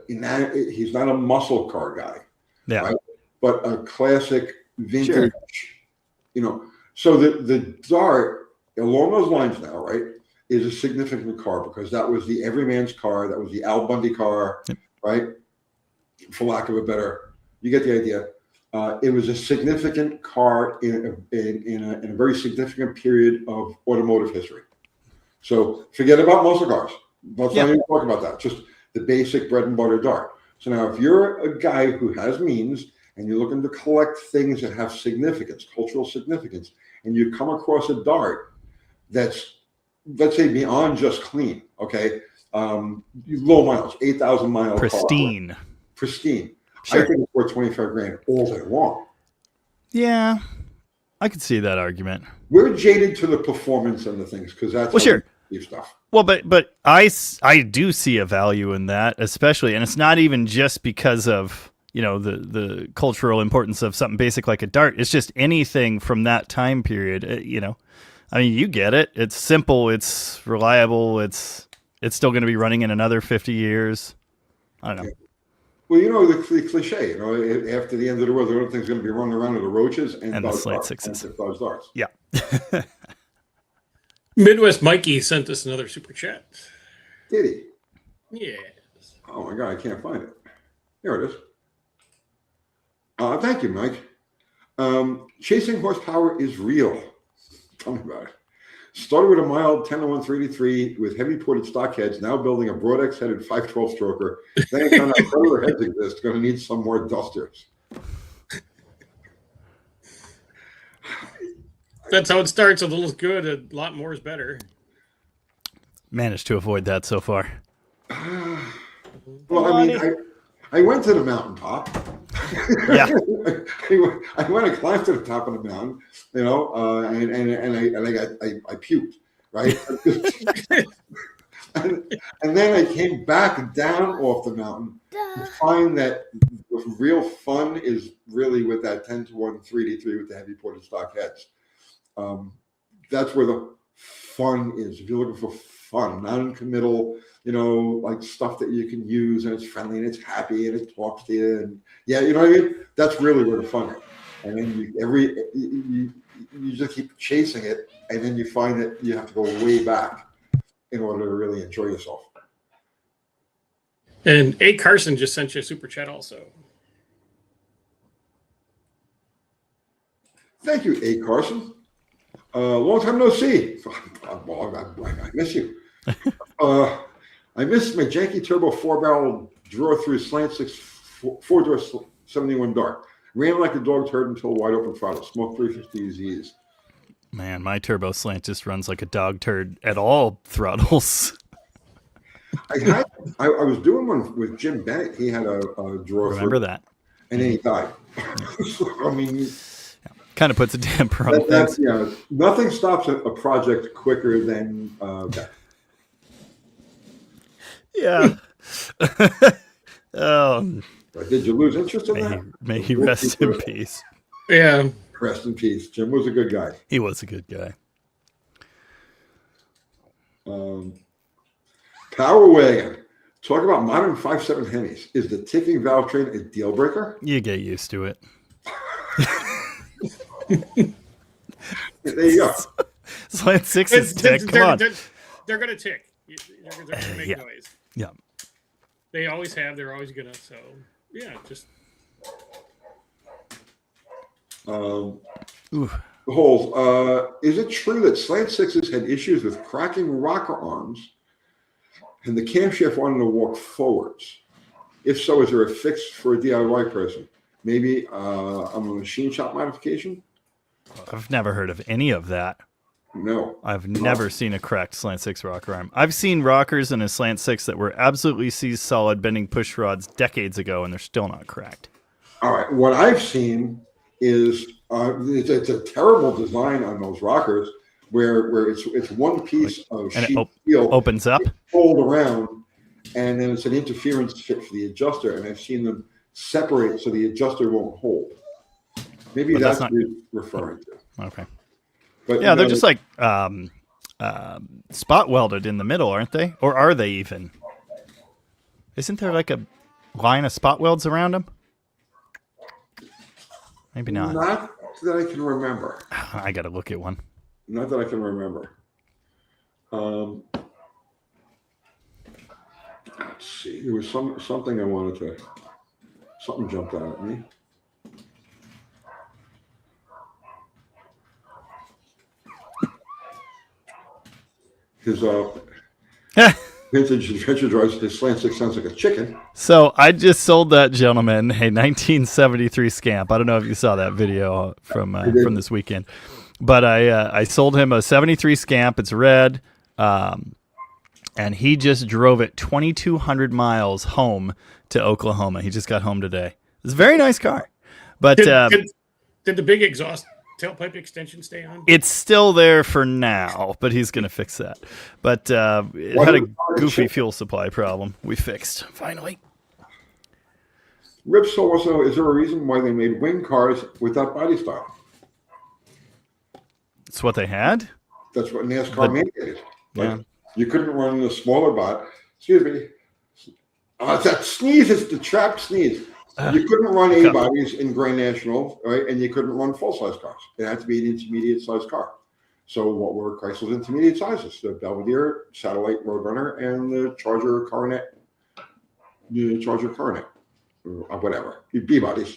he's not a muscle car guy. Yeah. Right? But a classic vintage, So the Dart, along those lines now, right, is a significant car because that was the everyman's car. That was the Al Bundy car, right? For lack of a better, you get the idea. It was a significant car in a very significant period of automotive history. So forget about muscle cars. Let's not even talk about that. Just the basic bread and butter Dart. So now if you're a guy who has means and you're looking to collect things that have significance, cultural significance, and you come across a Dart that's, let's say, beyond just clean, okay? Low miles, 8,000 mile pristine. Car. Pristine. Sure. I think it's worth 25 grand all day long. Yeah, I could see that argument. We're jaded to the performance and the things because that's stuff. Well, but I do see a value in that, especially, and it's not even just because of the cultural importance of something basic like a Dart. It's just anything from that time period. I mean, you get it. It's simple. It's reliable. It's still going to be running in another 50 years. I don't know. Well, the cliche, after the end of the world, everything's going to be running around with the roaches and the slant sixes. Those Darts. Yeah. Midwest Mikey sent us another super chat. Did he? Yes. Oh my God, I can't find it. Here it is. Thank you, Mike. Chasing horsepower is real. Tell me about it. Started with a mild 1001 383 with heavy ported stock heads, now building a Broadex headed 512 stroker. Then I found out further heads exist, going to need some more dusters. That's how it starts. A little's good, a lot more is better. Managed to avoid that so far. Well, I mean, I went to the mountaintop. Yeah. I went and climbed to the top of the mountain, and I puked, right? and then I came back down off the mountain to find that the real fun is really with that 10-to-1 3D3 with the heavy ported stock heads. That's where the fun is. If you're looking for fun, non-committal, like stuff that you can use and it's friendly and it's happy and it talks to you, and you know what I mean? That's really where the fun is. And then you just keep chasing it, and then you find that you have to go way back in order to really enjoy yourself. And A. Carson just sent you a super chat also. Thank you, A. Carson. Long time no see. I miss you. I miss my janky turbo 4-barrel draw-through slant 6 4-door 71 dark. Ran like a dog turd until wide open throttle. Smoked 350 Z's. Man, my turbo slant just runs like a dog turd at all throttles. I was doing one with Jim Bennett. He had a drawer. Remember that? And then he died. I mean, kind of puts a damper on things. Yeah, nothing stops a project quicker than that. Yeah. Oh. Did you lose interest in that? May he rest in peace. Yeah. Rest in peace. Jim was a good guy. He was a good guy. Power wagon. Talk about modern 5.7 Hemis. Is the ticking valve train a deal breaker? You get used to it. There you go. Slant 6 is tick. Come on. They're going to tick. They're going to make noise. Yeah. They always have. They're always going to. So, yeah, just. The holes. Is it true that Slant 6s had issues with cracking rocker arms and the camshaft wanted to walk forwards? If so, is there a fix for a DIY person? Maybe a machine shop modification? I've never heard of any of that. No. I've never seen a cracked Slant 6 rocker arm. I've seen rockers in a Slant 6 that were absolutely solid bending push rods decades ago, and they're still not cracked. All right. What I've seen is it's a terrible design on those rockers where it's one piece of sheet steel opens up, fold around, and then it's an interference fit for the adjuster. And I've seen them separate so the adjuster won't hold. Maybe that's what you're referring to. Okay. But yeah, they're just like spot welded in the middle, aren't they? Or are they even? Isn't there like a line of spot welds around them? Maybe not. Not that I can remember. I got to look at one. Not that I can remember. Let's see. There was something I wanted to. Something jumped out at me. His vintage adventure drives, his Slant 6 sounds like a chicken. So I just sold that gentleman a 1973 Scamp. I don't know if you saw that video from this weekend, but I sold him a 73 Scamp. It's red, and he just drove it 2,200 miles home to Oklahoma. He just got home today. It's a very nice car, but did the big exhaust tailpipe extension stay on? It's still there for now, but he's going to fix that. But it had a goofy fuel supply problem. We fixed, finally. Rip also, is there a reason why they made wing cars with that body style? It's what they had? That's what NASCAR mandated. Yeah. You couldn't run the smaller bot. Excuse me. That sneeze is the trapped sneeze. You couldn't run A-bodies in Grand National, right? And you couldn't run full-size cars. It had to be an intermediate-sized car. So what were Chrysler's intermediate sizes? The Belvedere, Satellite Roadrunner, and the Charger Coronet. The Charger Coronet. Or whatever. B-bodies.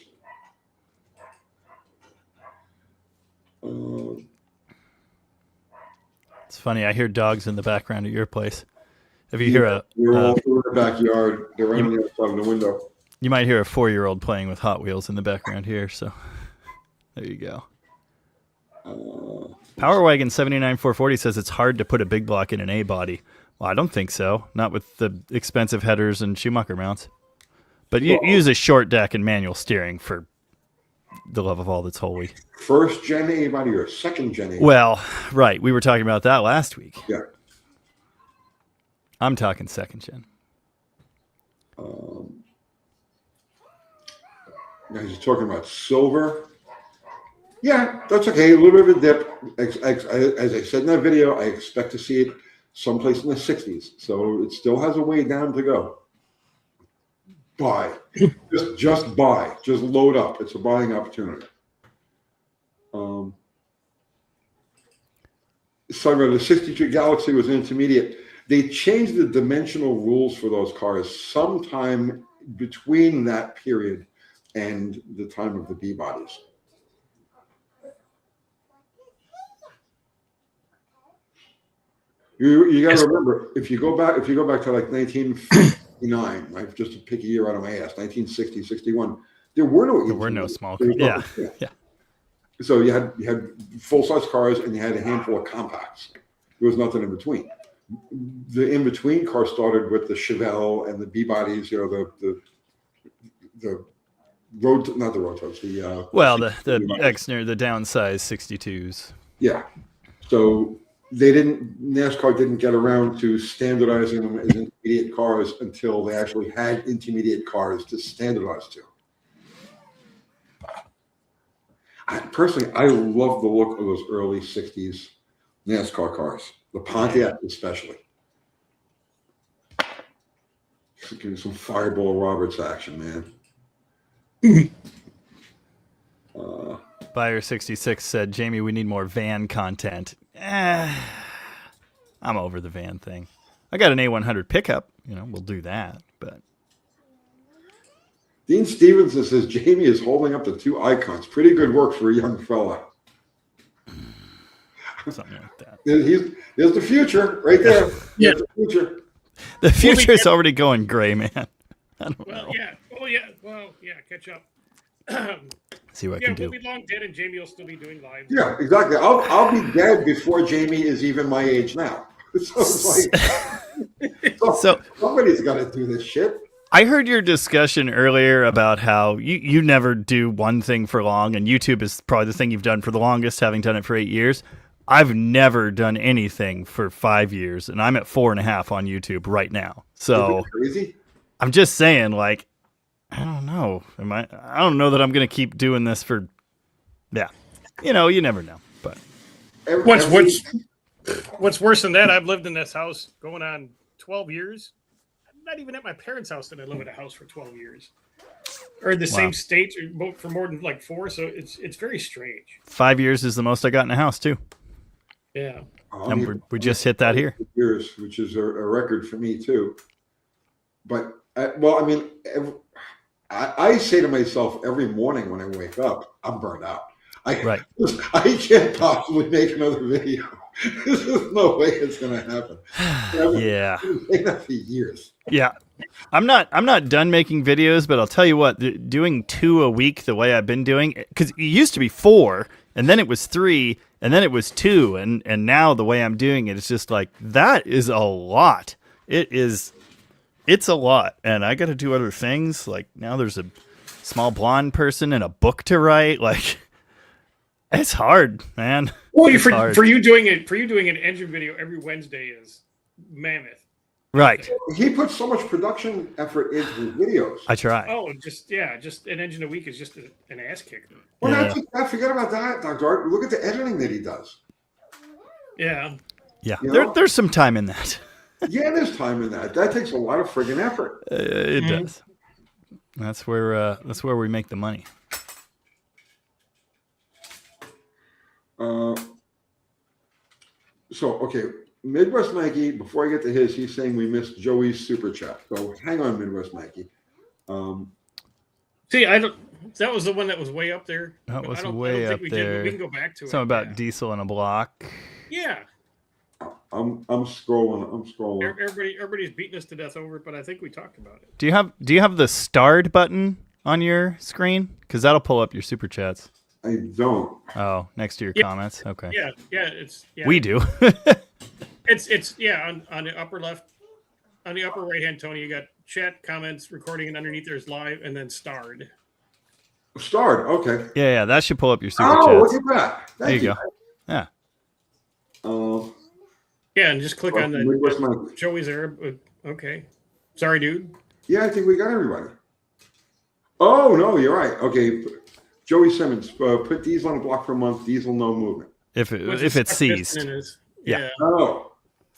It's funny. I hear dogs in the background at your place. If you hear we're all through the backyard. They're right on the other side of the window. You might hear a 4-year-old playing with Hot Wheels in the background here. So there you go. Power Wagon 79440 says it's hard to put a big block in an A body. Well, I don't think so. Not with the expensive headers and Schumacher mounts. But you use a short deck and manual steering for the love of all that's holy. First gen A body or second gen A body? Well, right. We were talking about that last week. Yeah. I'm talking second gen. Now he's talking about silver. Yeah, that's okay. A little bit of a dip. As I said in that video, I expect to see it someplace in the 60s. So it still has a way down to go. Buy. just buy. Just load up. It's a buying opportunity. Sorry, the 63 Galaxy was an intermediate. They changed the dimensional rules for those cars sometime between that period and the time of the B bodies. You got to remember, if you go back to like 1959, right, just to pick a year out of my ass, 1960, 61, There were no small there cars. was no- Yeah. So you had full size cars and you had a handful of compacts. There was nothing in between. The in between cars started with the Chevelle and the B bodies. You know, the road, not the road tugs. The Exner, the downsized 62s. Yeah. So NASCAR didn't get around to standardizing them as intermediate cars until they actually had intermediate cars to standardize to. Personally, I love the look of those early 60s NASCAR cars, the Pontiac especially. Give me some Fireball Roberts action, man. Buyer 66 said, Jamie, we need more van content. I'm over the van thing. I got an A100 pickup. We'll do that. But Dean Stevenson says Jamie is holding up the two icons. Pretty good work for a young fella. Something like that. There's the future right there. Yeah. The future. The future's already going gray, man. I don't know. Yeah. Well, yeah. Catch up. See what I can do. We'll be long dead, and Jamie will still be doing live. Yeah, exactly. I'll be dead before Jamie is even my age now. So it's like, so somebody's got to do this shit. I heard your discussion earlier about how you never do one thing for long, and YouTube is probably the thing you've done for the longest, having done it for 8 years. I've never done anything for 5 years, and I'm at 4.5 on YouTube right now. So crazy. I'm just saying, like, I don't know. I don't know that I'm going to keep doing this for. Yeah, you never know. But what's worse than that? I've lived in this house going on 12 years. I'm not even at my parents' house that I live in a house for 12 years, or the same state for more than like 4. So it's very strange. 5 years is the most I got in a house too. Yeah, and we just hit that here. Years, which is a record for me too. But I say to myself every morning when I wake up, I'm burned out. I can't possibly make another video. There's no way it's going to happen. Yeah. Been that for years. Yeah. I'm not done making videos, but I'll tell you what, doing 2 a week the way I've been doing, because it used to be 4, and then it was 3, and then it was 2, and now the way I'm doing it, it's just like, that is a lot. It's a lot, and I got to do other things. Like now, there's a small blonde person and a book to write. Like it's hard, man. Well, for you doing an engine video every Wednesday is mammoth. Right. He puts so much production effort into his videos. I try. Oh, just an engine a week is just an ass kicker. Well, forget about that, Dr. Art. Look at the editing that he does. Yeah. Yeah. There's some time in that. Yeah, there's time in that. That takes a lot of friggin' effort. It does. That's where we make the money. Midwest Mikey, before I get to his, he's saying we missed Joey's super chat. So hang on, Midwest Mikey. That was the one that was way up there. That was way up there. We can go back to it. Something about diesel in a block. Yeah. I'm scrolling. Everybody's beating us to death over it, but I think we talked about it. Do you have the starred button on your screen? Because that'll pull up your super chats. I don't. Oh, next to your comments. Okay. Yeah. We do. it's on the upper left, on the upper right hand, Tony. You got chat, comments, recording, and underneath there's live, and then starred. Starred. Okay. Yeah. That should pull up your super chats. Look at that. There you go. Yeah. Yeah, and just click on the Joey's Arab. Okay. Sorry, dude. Yeah, I think we got everybody. Oh, no, you're right. Okay. Joey Simmons, put diesel on a block for a month, diesel no movement. If it's seized. Yeah. Oh.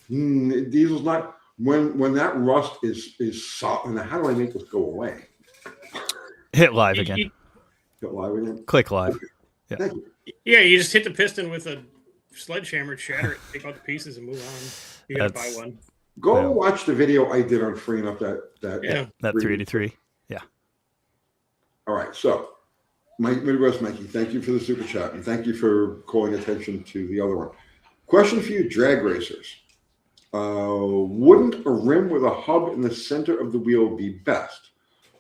Diesel's not, when that rust is soft, and how do I make this go away? Hit live again. Hit live again? Click live. Yeah. Thank you. Yeah, you just hit the piston with a sledgehammer, shatter it, take out the pieces, and move on. You gotta buy one. Go watch the video I did on freeing up that 383. Yeah. All right. So, Midwest Mikey, thank you for the super chat, and thank you for calling attention to the other one. Question for you, drag racers. Wouldn't a rim with a hub in the center of the wheel be best?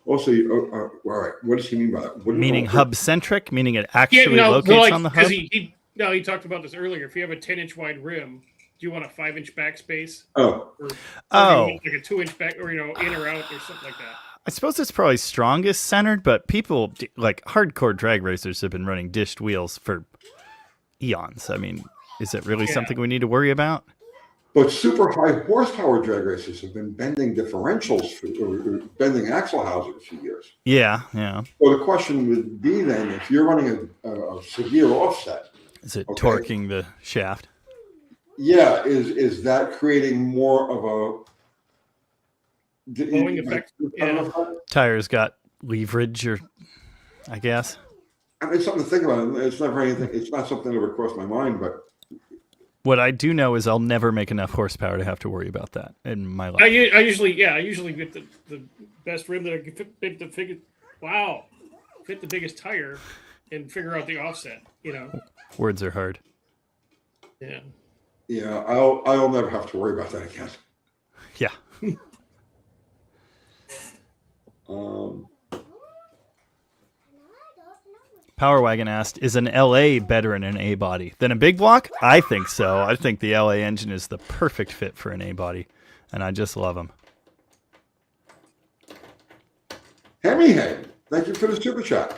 Also, all right. What does he mean by that? Meaning hub centric, meaning it Yeah, actually locates on the hub. he talked about this earlier. If you have a 10-inch wide rim, do you want a 5-inch backspace? Oh, Or Oh. like a 2-inch back, or in or out, or something like that. I suppose it's probably strongest centered, but people like hardcore drag racers have been running dished wheels for eons. I mean, is it really something we need to worry about? but super high horsepower drag racers have been bending differentials or bending axle housings for years. Yeah. Well, the question would be then, if you're running a severe offset, Is it torquing the shaft? yeah, is that creating more of a Blowing effect? Yeah. Tires got leverage, or I guess. I mean, it's something to think about. It's never anything. It's not something that ever crossed my mind, but What I do know is I'll never make enough horsepower to have to worry about that in my life. I usually get the best rim that I can fit the biggest tire and figure out the offset. Words are hard. Yeah. yeah, I'll never have to worry about that again. Yeah. Power Wagon asked, is an LA better in an A body than a big block? I think so. I think the LA engine is the perfect fit for an A body, and I just love them. Hemihead, thank you for the super chat.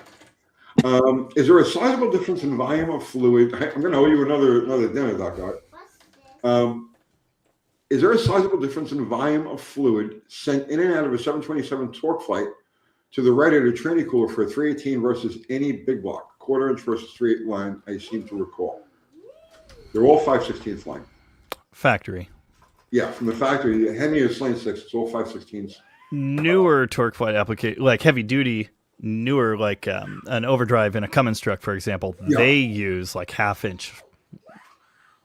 Is there a sizable difference in volume of fluid? I'm going to owe you another dinner, Doc. Is there a sizable difference in volume of fluid sent in and out of a 727 torque flight to the radiator tranny cooler for a 318 versus any big block, 1/4 inch versus 3/8 line? I seem to recall. They're all 5/16 line. Factory. Yeah, from the factory. Hemi is lane 6. It's all 5/16. Newer torque flight application, like heavy duty, newer, like an overdrive in a Cummins truck, for example, they use like 1/2 inch.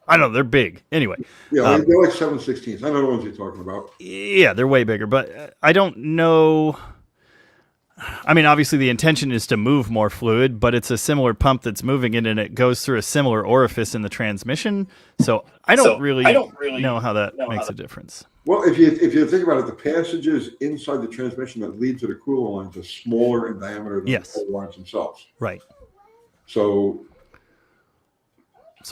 I don't know, they're big. Anyway. Yeah, they're like 7/16. I know the ones you're talking about. Yeah, they're way bigger, but I don't know. I mean, obviously the intention is to move more fluid, but it's a similar pump that's moving it, and it goes through a similar orifice in the transmission. So I don't really know how that makes a difference. Well, if you think about it, the passages inside the transmission that lead to the cooler lines are smaller in diameter than the cooler lines themselves. Right. So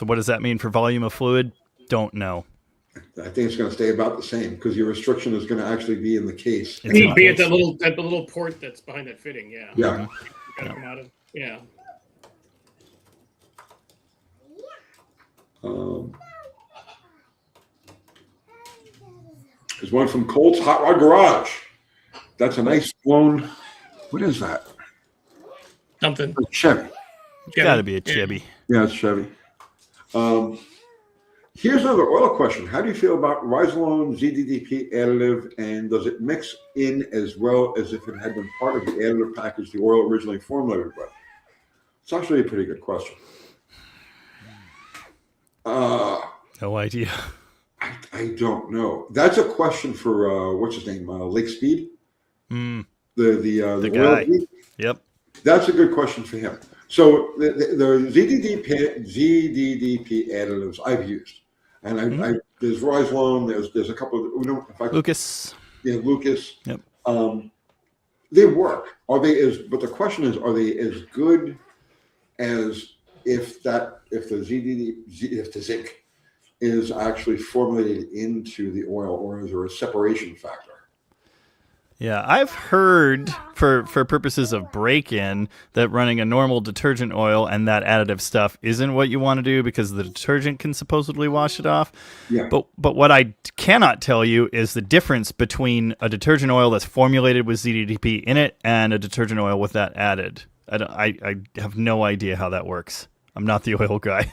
what does that mean for volume of fluid? Don't know. I think it's going to stay about the same because your restriction is going to actually be in the case. Be at that little port that's behind that fitting. Yeah. Yeah. Gotta come out of, yeah. There's one from Colt's Hot Rod Garage. That's a nice blown. What is that? Something. Chevy. Got to be a Chevy. Yeah, it's Chevy. Here's another oil question. How do you feel about Risolone ZDDP additive, and does it mix in as well as if it had been part of the additive package the oil originally formulated with? It's actually a pretty good question. No idea. I don't know. That's a question for what's his name? Lake Speed. The guy. oil. Yep. That's a good question for him. So the ZDDP additives I've used, and there's Risolone, there's a couple of Lucas. Yeah, Lucas. Yep. They work. But the question is, are they as good as if the zinc is actually formulated into the oil, or is there a separation factor? Yeah, I've heard for purposes of break-in that running a normal detergent oil and that additive stuff isn't what you want to do because the detergent can supposedly wash it off. Yeah. But what I cannot tell you is the difference between a detergent oil that's formulated with ZDDP in it and a detergent oil with that added. I have no idea how that works. I'm not the oil guy.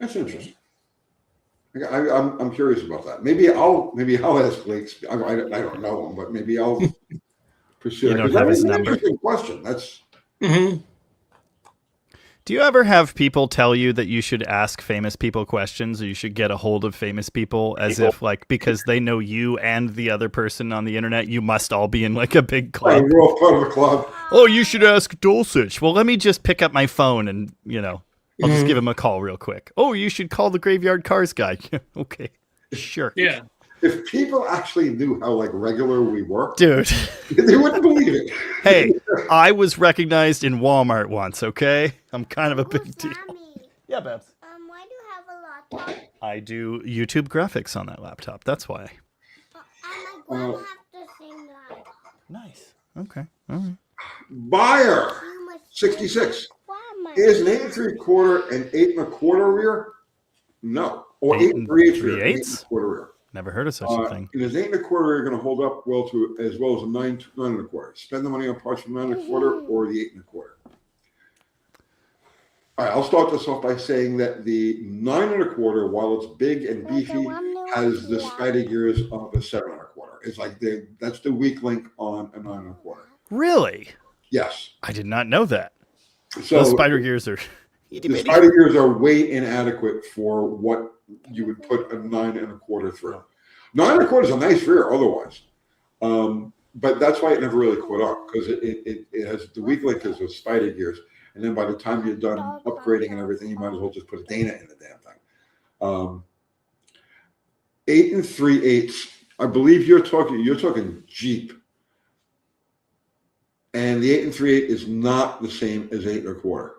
That's interesting. I'm curious about that. Maybe I'll ask Blake. I don't know him, but maybe I'll pursue it. You don't have his number. Interesting question. That's. Mm-hmm. Do you ever have people tell you that you should ask famous people questions, or you should get a hold of famous people if like because they know you and the other person on the internet, you must all be in like a big club? We're all part of a club. Oh, you should ask Dulcich. Well, let me just pick up my phone and I'll just give him a call real quick. Oh, you should call the Graveyard Cars guy. Okay, sure. Yeah. If people actually knew how like regular we were, Dude. they wouldn't believe it. Hey, I was recognized in Walmart once, okay? I'm kind of a big deal. Yeah, Babs. Why do you have a laptop? I do YouTube graphics on that laptop. That's why. And my grandma have the same laptop. Nice. Okay. All right. Buyer You must 66. Grandma. Is an 8 3/4 and 8 1/4 rear? No. Or 8 3/8 rear. 8 3/8? 1/4 rear. Never heard of such a thing. It is 8 1/4 rear going to hold up well to as well as a 9 1/4. Spend the money on parts from 9 1/4 or the 8 1/4. All right, I'll start this off by saying that the 9 1/4, while it's big and beefy, has the spider gears of a 7 1/4. It's like that's the weak link on a 9 1/4. Really? Yes. I did not know that. So Those spider gears are... the spider gears are way inadequate for what you would put a 9 1/4 through. 9 1/4 is a nice rear otherwise. But that's why it never really caught up, because it has the weak link is with spider gears. And then by the time you're done upgrading and everything, you might as well just put a Dana in the damn thing. 8 3/8. I believe you're talking Jeep. And the 8 3/8 is not the same as 8 1/4.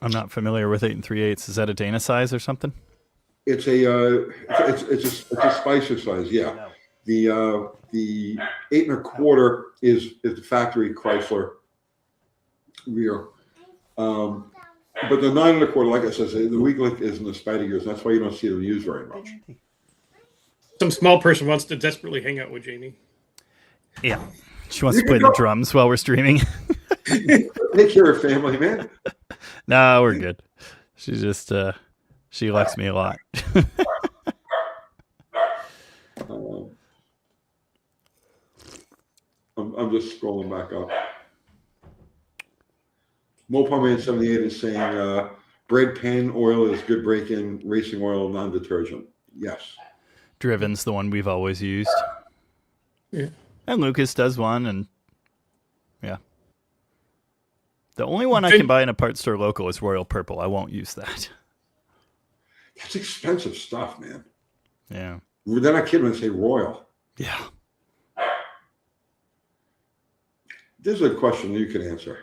I'm not familiar with 8 3/8. Is that a Dana size or something? It's a Spicer size, yeah. The 8 1/4 is the factory Chrysler rear. But the 9 1/4, like I said, the weak link is in the spider gears. That's why you don't see them used very much. Some small person wants to desperately hang out with Jamie. Yeah. She wants to play the drums while we're streaming. Take care of family, man. No, we're good. She just, she likes me a lot. I'm just scrolling back up. Mopar Man 78 is saying bread pan oil is good break-in, racing oil, non-detergent. Yes. Driven's the one we've always used. Yeah. And Lucas does one, and yeah. The only one I can buy in a parts store local is Royal Purple. I won't use that. That's expensive stuff, man. Yeah. They're not kidding when they say Royal. Yeah. This is a question you can answer.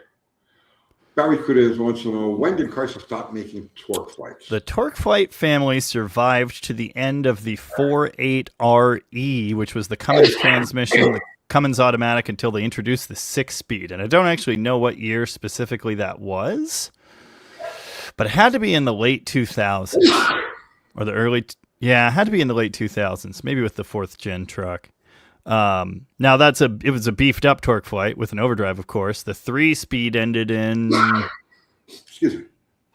Barry Kudez wants to know, when did Chrysler stop making torque flights? The Torque Flight family survived to the end of the 48RE, which was the Cummins transmission, the Cummins automatic, until they introduced the 6-speed. And I don't actually know what year specifically that was, but it had to be in the late 2000s or the early, it had to be in the late 2000s, maybe with the 4th gen truck. Now it was a beefed up Torque Flight with an overdrive, of course. The 3-speed ended in Excuse me.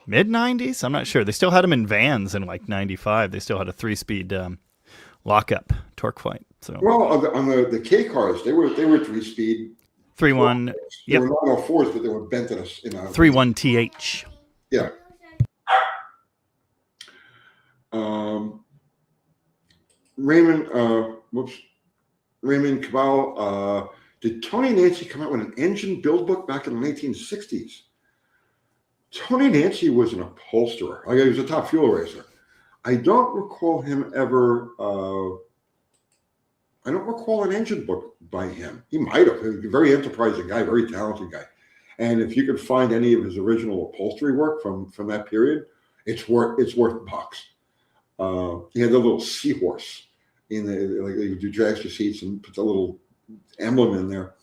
mid 90s. I'm not sure. They still had them in vans in like 95. They still had a 3-speed lockup Torque Flight. So Well, on the K cars, they were 3-speed. 3.1, They yep, were 904s, but they were bent in a 3.1 TH. Yeah. Raymond Cabal, did Tony Nancy come out with an engine build book back in the 1960s? Tony Nancy was an upholsterer. He was a top fuel racer. I don't recall him ever. I don't recall an engine book by him. He might have. He was a very enterprising guy, very talented guy. And if you could find any of his original upholstery work from that period, it's worth bucks. He had the little seahorse in the, like, he would do dragster seats and put the little emblem in there.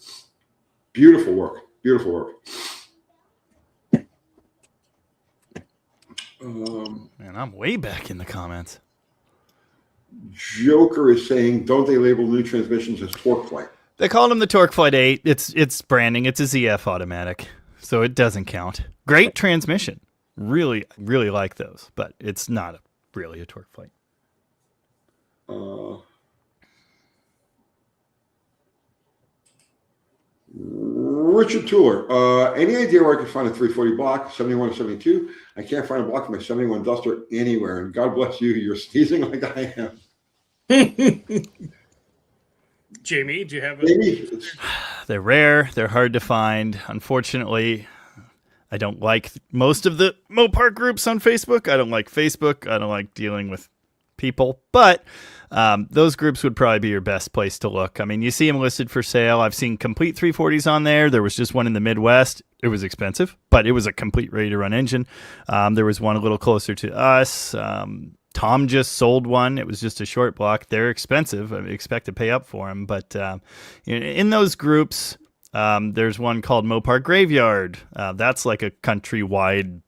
Beautiful work. Beautiful work. Man, I'm way back in the comments. Joker is saying, don't they label new transmissions as torque flight? They called him the Torque Flight 8. It's branding. It's a ZF automatic, so it doesn't count. Great transmission. Really, really like those, but it's not really a Torque Flight. Richard Tuller, any idea where I could find a 340 block, 71 or 72? I can't find a block for my 71 Duster anywhere. And God bless you, you're sneezing like I am. Jamie, do you have Maybe They're rare. They're hard to find. Unfortunately, I don't like most of the Mopar groups on Facebook. I don't like Facebook. I don't like dealing with people, but those groups would probably be your best place to look. I mean, you see them listed for sale. I've seen complete 340s on there. There was just one in the Midwest. It was expensive, but it was a complete ready-to-run engine. There was one a little closer to us. Tom just sold one. It was just a short block. They're expensive. I expect to pay up for them, but in those groups, there's one called Mopar Graveyard. That's like a countrywide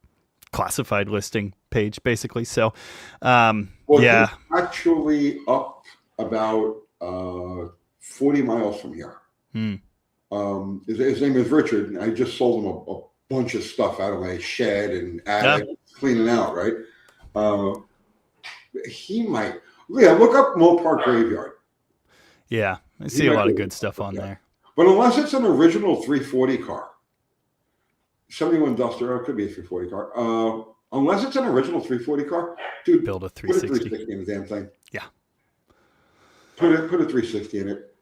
classified listing page, basically. So, yeah, he's actually up about 40 miles from here. His name is Richard, and I just sold him a bunch of stuff out of my shed and attic, cleaning out. Right? He might. Yeah, look up Mopar Graveyard. Yeah, I see a lot of good stuff on there. But unless it's an original 340 car, 71 Duster, it could be a 340 car. Unless it's an original 340 car, dude, build a 360. Put a 360 in the damn thing. Yeah. Put a 360 in it.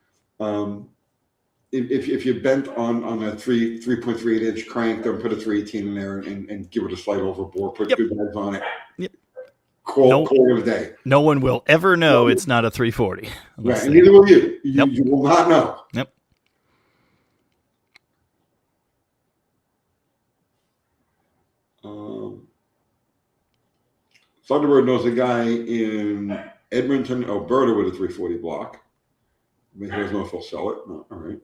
If you bent on a 3.38 inch crank, then put a 318 in there and give it a slight overbore. Put good bags on it. Yep. Call it a day. No one will ever know it's not a 340. Right, and neither will you. You will not know. Yep. Thunderbird knows a guy in Edmonton, Alberta with a 340 block. He doesn't know if he'll sell it. No, all right.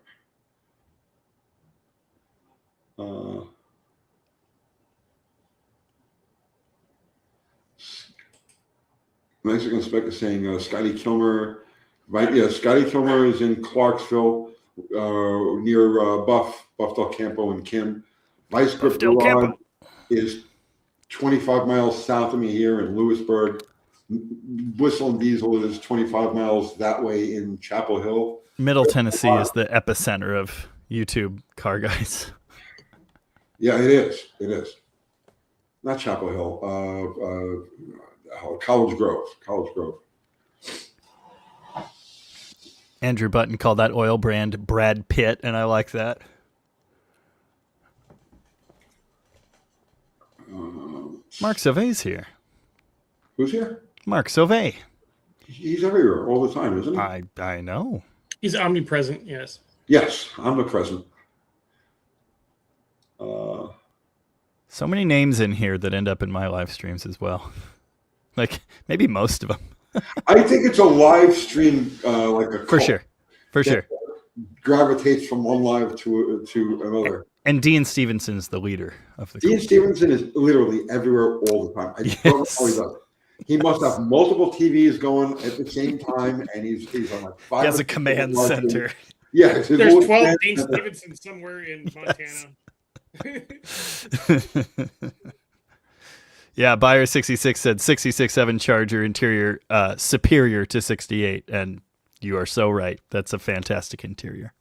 Mexican Spec is saying Scotty Kilmer. Right, yeah, Scotty Kilmer is in Clarksville, near Buff Del Campo and Kim. Vice Grip Garage is 25 miles south of me here in Lewisburg. Whistle and Diesel is 25 miles that way in Chapel Hill. Middle Tennessee is the epicenter of YouTube car guys. Yeah, it is. It is. Not Chapel Hill. College Grove. Andrew Button called that oil brand Brad Pitt, and I like that. Mark Sauvé's here. Who's here? Mark Sauvé. He's everywhere all the time, isn't he? I know. He's omnipresent, yes. Yes, omnipresent. So many names in here that end up in my live streams as well. Like, maybe most of them. I think it's a live stream, like a For sure. Gravitates from one live to another. And Dean Stevenson's the leader of the Dean Stevenson is literally everywhere all the time. I don't know how he does it. He must have multiple TVs going at the same time, and he's on like 5. He has a command center. Yeah, there's 12 Dean Stevenson somewhere in Montana. Yeah, Buyer 66 said 66.7 Charger interior superior to 68, and you are so right. That's a fantastic interior.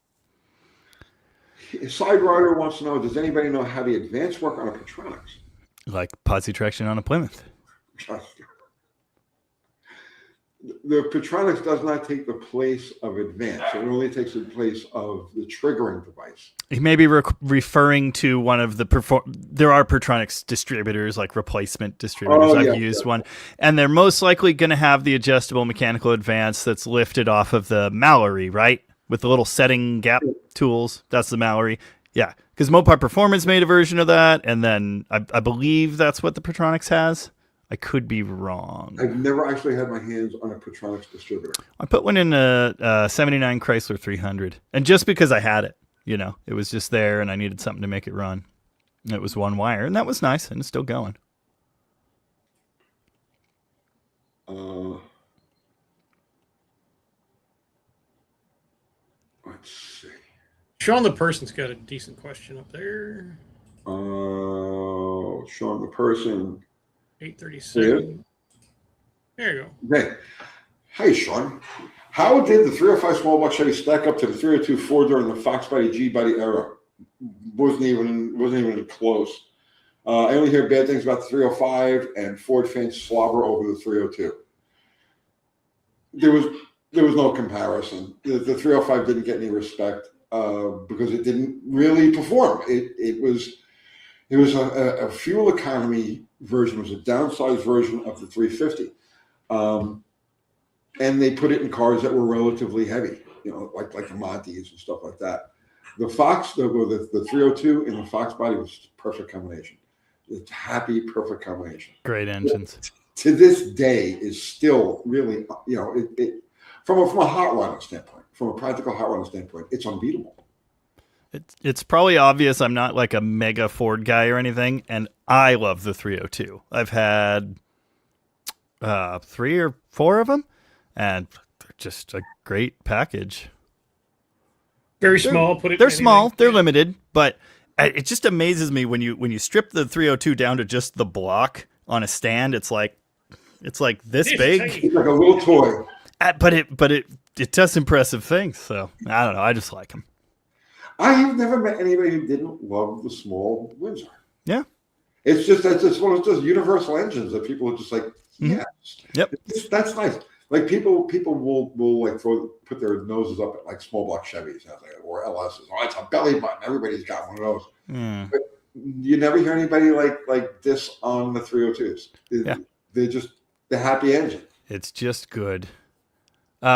Side Rider wants to know, does anybody know how the advanced work on a Petronics? Like posi traction on a Plymouth. The Petronics does not take the place of advanced. It only takes the place of the triggering device. He may be referring to one of the there are Petronics distributors, like replacement distributors. I've used one, and they're most likely going to have the adjustable mechanical advance that's lifted off of the Mallory, right? With the little setting gap tools. That's the Mallory. Yeah, because Mopar Performance made a version of that, and then I believe that's what the Petronics has. I could be wrong. I've never actually had my hands on a Petronics distributor. I put one in a 79 Chrysler 300, and just because I had it, it was just there, and I needed something to make it run. It was one wire, and that was nice, and it's still going. Let's see. Sean the Person's got a decent question up there. Sean the Person. 837. There you go. Okay. Hey, Sean. How did the 305 small block Chevy stack up to the 302 Ford during the Fox Body G Body era? Wasn't even close. I only hear bad things about the 305, and Ford fans slobber over the 302. There was no comparison. The 305 didn't get any respect because it didn't really perform. It was It was a fuel economy version. It was a downsized version of the 350. And they put it in cars that were relatively heavy, like the Montes and stuff like that. The Fox, the 302 and the Fox body was a perfect combination. It's happy, perfect combination. Great engines. To this day is still really, from a hot rodding standpoint, from a practical hot rodding standpoint, it's unbeatable. It's probably obvious I'm not like a mega Ford guy or anything, and I love the 302. I've had 3 or 4 of them, and they're just a great package. Very small. They're small. They're limited, but it just amazes me when you strip the 302 down to just the block on a stand. It's like this big. It's like a little toy. But it does impressive things. So I don't know. I just like them. I have never met anybody who didn't love the small Windsor. Yeah. It's one of those universal engines that people are just like, yes. Yep. That's nice. Like people will like put their noses up at like small block Chevys or LSs. Oh, it's a belly button. Everybody's got one of those. But you never hear anybody like this on the 302s. They're happy engine. It's just good.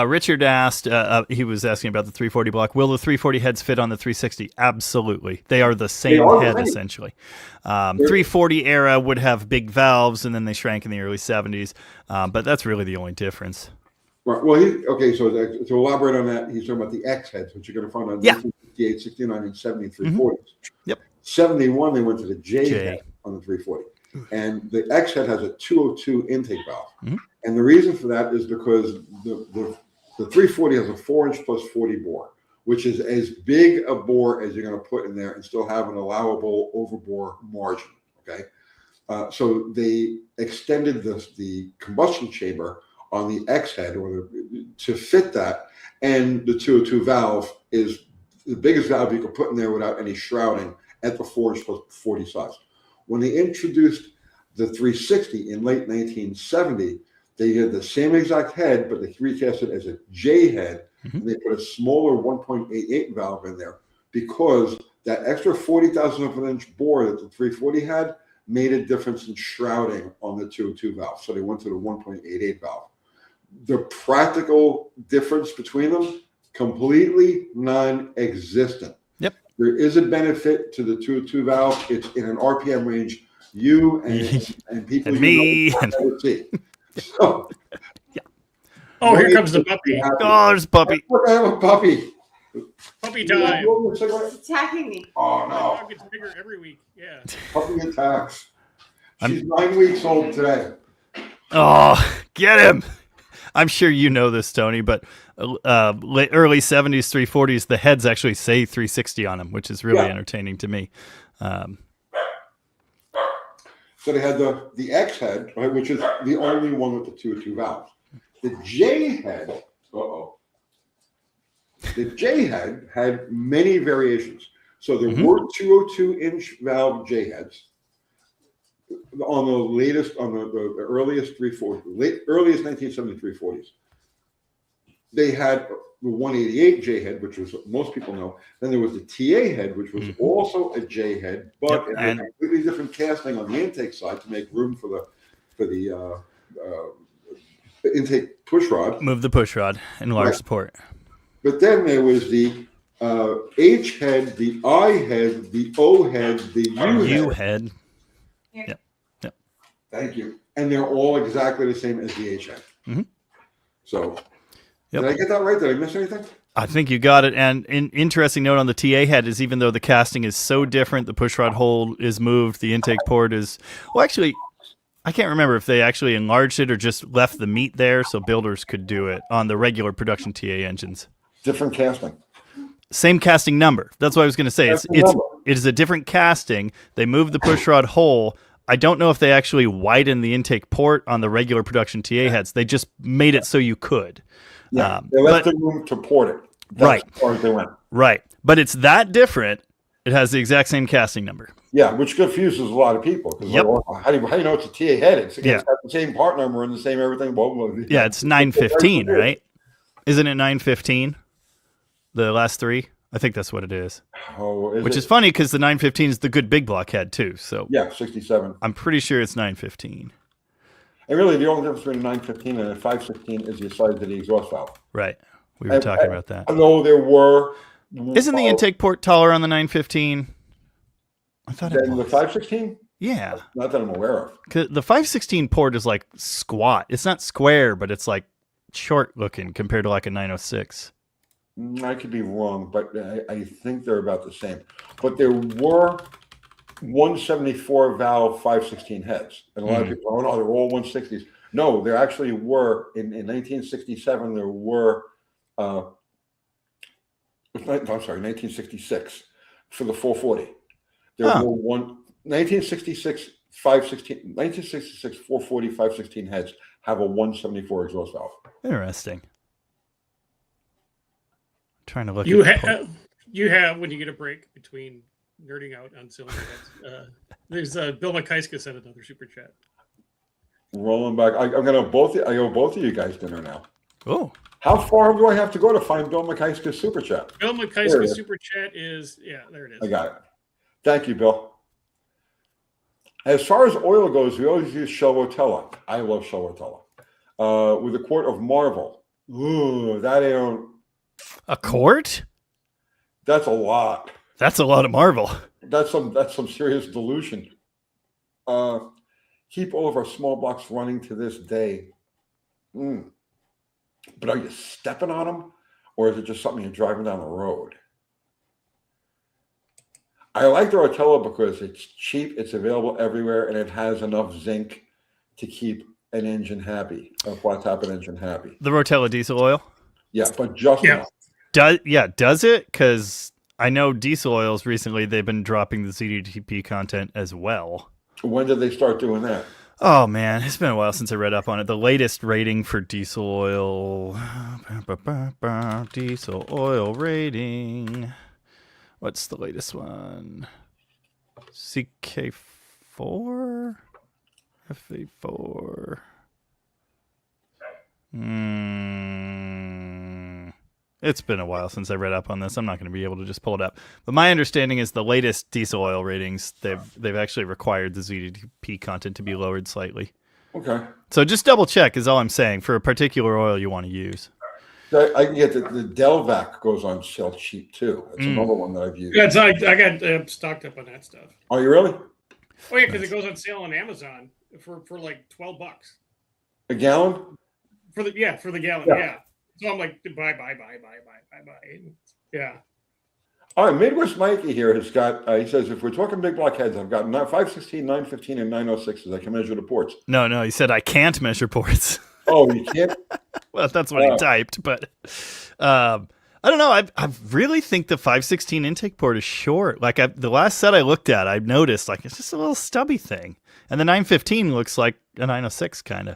Richard asked, he was asking about the 340 block. Will the 340 heads fit on the 360? Absolutely. They are the same head, essentially. 340 era would have big valves, and then they shrank in the early 70s. But that's really the only difference. Right. Well, so to elaborate on that, he's talking about the X heads, which you're going to find on 1958, 69, and 70 340s. Yep. 71, they went to the J head on the 340. And the X head has a 202 intake valve. And the reason for that is because the 340 has a 4-inch plus 40 bore, which is as big a bore as you're going to put in there and still have an allowable overbore margin. Okay. So they extended the combustion chamber on the X head to fit that. And the 202 valve is the biggest valve you can put in there without any shrouding at the 4-inch plus 40 size. When they introduced the 360 in late 1970, they had the same exact head, but they recast it as a J head. And they put a smaller 1.88 valve in there because that extra 40 thousandths of an inch bore that the 340 had made a difference in shrouding on the 202 valve. So they went to the 1.88 valve. The practical difference between them, completely non-existent. Yep. There is a benefit to the 202 valve. It's in an RPM range you and people and me never see. So, oh, here comes the puppy. Oh, there's a puppy. Look, I have a puppy. Puppy time. It's attacking me. Oh, My no. dog gets bigger every week. Yeah. Puppy attacks. She's 9 weeks old today. Oh, get him. I'm sure you know this, Tony, but early 70s 340s, the heads actually say 360 on them, which is really entertaining to me. So they had the X head, right, which is the only one with the 202 valves. The J head, the J head had many variations. So there were 202-inch valve J heads on the earliest 340, earliest 1970 340s. They had the 188 J head, which was most people know. Then there was the TA head, which was also a J head, but it had a completely different casting on the intake side to make room for the intake push rod. Move the push rod, enlarge support. But then there was the H head, the I head, the O head, the U head. Yep. Thank you. And they're all exactly the same as the H head. So did I get that right? Did I miss anything? I think you got it. And an interesting note on the TA head is even though the casting is so different, the push rod hole is moved, the intake port is... Well, actually, I can't remember if they actually enlarged it or just left the meat there so builders could do it on the regular production TA engines. Different casting. Same casting number. That's what I was going to say. It is a different casting. They moved the push rod hole. I don't know if they actually widened the intake port on the regular production TA heads. They just made it so you could. Yeah, they left the room to port it. That's as far as they went. Right. But it's that different. It has the exact same casting number. Yeah, which confuses a lot of people. Like, well, how do you know it's a TA head? It's got the same part number and the same everything. Yeah, it's 915, right? Isn't it 915? The last three I think that's what it is. Oh, Which is funny because the 915 is the good big block head too. So yeah, 67. I'm pretty sure it's 915. And really, the only difference between a 915 and a 516 is the size of the exhaust valve. Right. We were talking about that. No, there were. Isn't the intake port taller on the 915? I thought it Then the was. 516? Yeah. Not that I'm aware of. 'Cause the 516 port is like squat. It's not square, but it's like short looking compared to like a 906. I could be wrong, but I think they're about the same. But there were 174 valve 516 heads. And a lot of people, oh no, they're all 160s. No, there actually were, in 1967, there were, I'm sorry, 1966 for the 440. There were 1966 516, 1966 440 516 heads have a 174 exhaust valve. Interesting. Trying to look You at have when you get a break between nerding out on cylinder heads. There's Bill McKeiska sent another super chat. Rolling back, I owe both of you guys dinner now. Oh, how far do I have to go to find Bill McKeiska's super chat? Bill McKeiska's super chat is there it is. I got it. Thank you, Bill. As far as oil goes, we always use Shell Rotella. I love Shell Rotella. With a quart of Marvel. Ooh, that ain't. a quart? That's a lot. That's a lot of Marvel. That's some serious dilution. Keep all of our small blocks running to this day. But are you stepping on them, or is it just something you're driving down the road? I like the Rotella because it's cheap, it's available everywhere, and it has enough zinc to keep an engine happy, a flat top engine happy. The Rotella diesel oil? Yeah, but just enough. Does it? Because I know diesel oils recently, they've been dropping the ZDTP content as well. When did they start doing that? Oh, man, it's been a while since I read up on it. The latest rating for diesel oil. Diesel oil rating. What's the latest one? CK4? FA4? It's been a while since I read up on this. I'm not going to be able to just pull it up. But my understanding is the latest diesel oil ratings, they've actually required the ZDP content to be lowered slightly. Okay. So just double check is all I'm saying for a particular oil you want to use. I can get the Delvac goes on sale cheap too. That's another one that I've used. Yeah, I got stocked up on that stuff. Are you really? Oh yeah, because it goes on sale on Amazon for like $12 a gallon. For the gallon. Yeah. So I'm like, buy. Yeah. All right, Midwest Mikey here has got, he says, if we're talking big block heads, I've got 516, 915, and 906s. I can measure the ports. No, he said I can't measure ports. Oh, you can't? Well, that's what he typed, but I don't know. I really think the 516 intake port is short. Like the last set I looked at, I noticed like it's just a little stubby thing. And the 915 looks like a 906 kind of.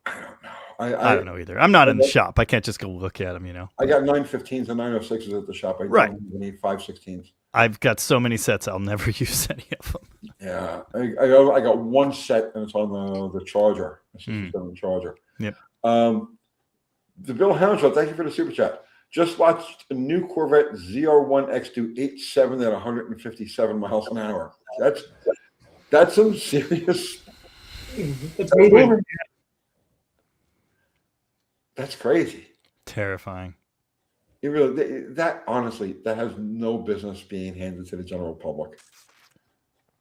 I don't know. I don't know either. I'm not in the shop. I can't just go look at them, you know. I got 915s and 906s at the shop. I don't need 516s. I've got so many sets, I'll never use any of them. Yeah. I got one set, and it's on the Charger, the 67 Charger. Yep. The Bill Hounslow, thank you for the super chat. Just watched a new Corvette ZR1X do 8.7 at 157 miles an hour. That's some serious. That's moving. That's crazy. Terrifying. It really, that honestly, that has no business being handed to the general public.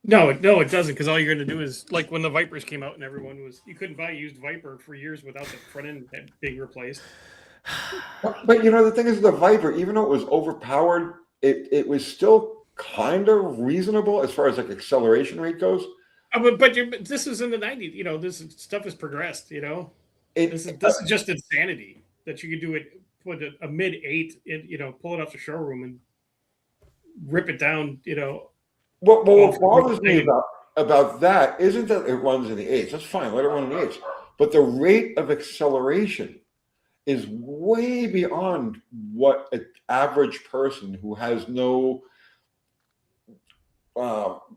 No, it doesn't, because all you're going to do is, like when the Vipers came out and everyone was, you couldn't buy a used Viper for years without the front end being replaced. But you know, the thing is, the Viper, even though it was overpowered, it was still kind of reasonable as far as like acceleration rate goes. But this is in the 90s. You know, this stuff has progressed, you know. This is just insanity that you could do it, put a mid-8, pull it off the showroom and rip it down, you know. What bothers me about that isn't that it runs in the 8s. That's fine. Let it run in the 8s. But the rate of acceleration is way beyond what an average person who has no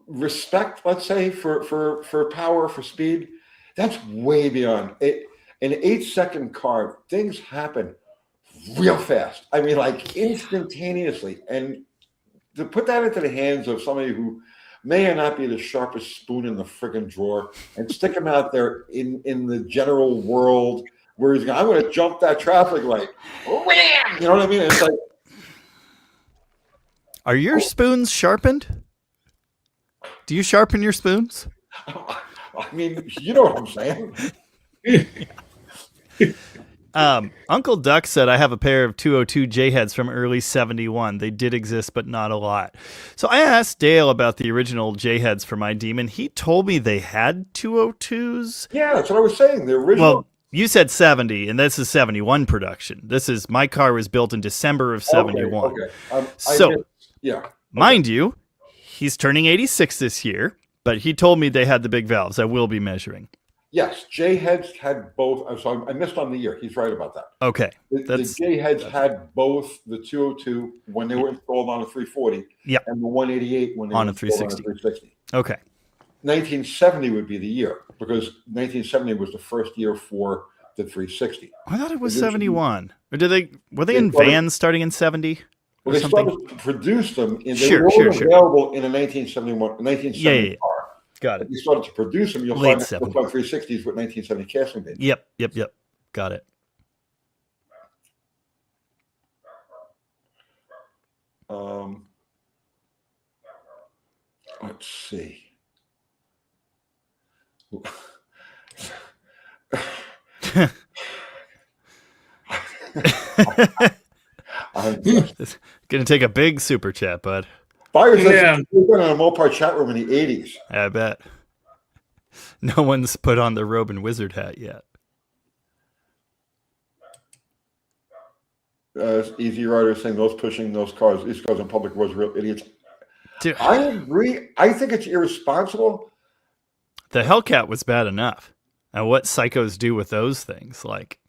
respect, let's say, for power, for speed, that's way beyond it. An 8-second car, things happen real fast. I mean, like instantaneously. And to put that into the hands of somebody who may or not be the sharpest spoon in the friggin' drawer and stick him out there in the general world where he's going, I'm going to jump that traffic light. Wham! You know what I mean? It's like, Are your spoons sharpened? Do you sharpen your spoons? I mean, you know what I'm saying? Uncle Duck said, I have a pair of 202 J-heads from early 71. They did exist, but not a lot. So I asked Dale about the original J-heads for my Demon. He told me they had 202s. Yeah, that's what I was saying. The original. Well, you said 70, and this is 71 production. My car was built in December of 71. Okay. Yeah. Mind you, he's turning 86 this year, but he told me they had the big valves. I will be measuring. Yes, J-heads had both. So I missed on the year. He's right about that. Okay. The J-heads had both the 202 when they were installed on a 340 and the 188 when they on were a 360. On a 360. Okay. 1970 would be the year because 1970 was the first year for the 360. I thought it was 71. Or were they in vans starting in 70? Well, they started to produce them. They were available in a 1970 car. Got it. If you started to produce them, you'll Late find 360s with 1970 casting date. Yep. Got it. Let's see. It's gonna take a big super chat, bud. Byers has been on a Mopar chat room in the 80s. I bet. No one's put on the Robin Wizard hat yet. Easy Rider saying those pushing those cars, these cars in public roads, real idiots. Dude, I agree. I think it's irresponsible. The Hellcat was bad enough. And what psychos do with those things, like.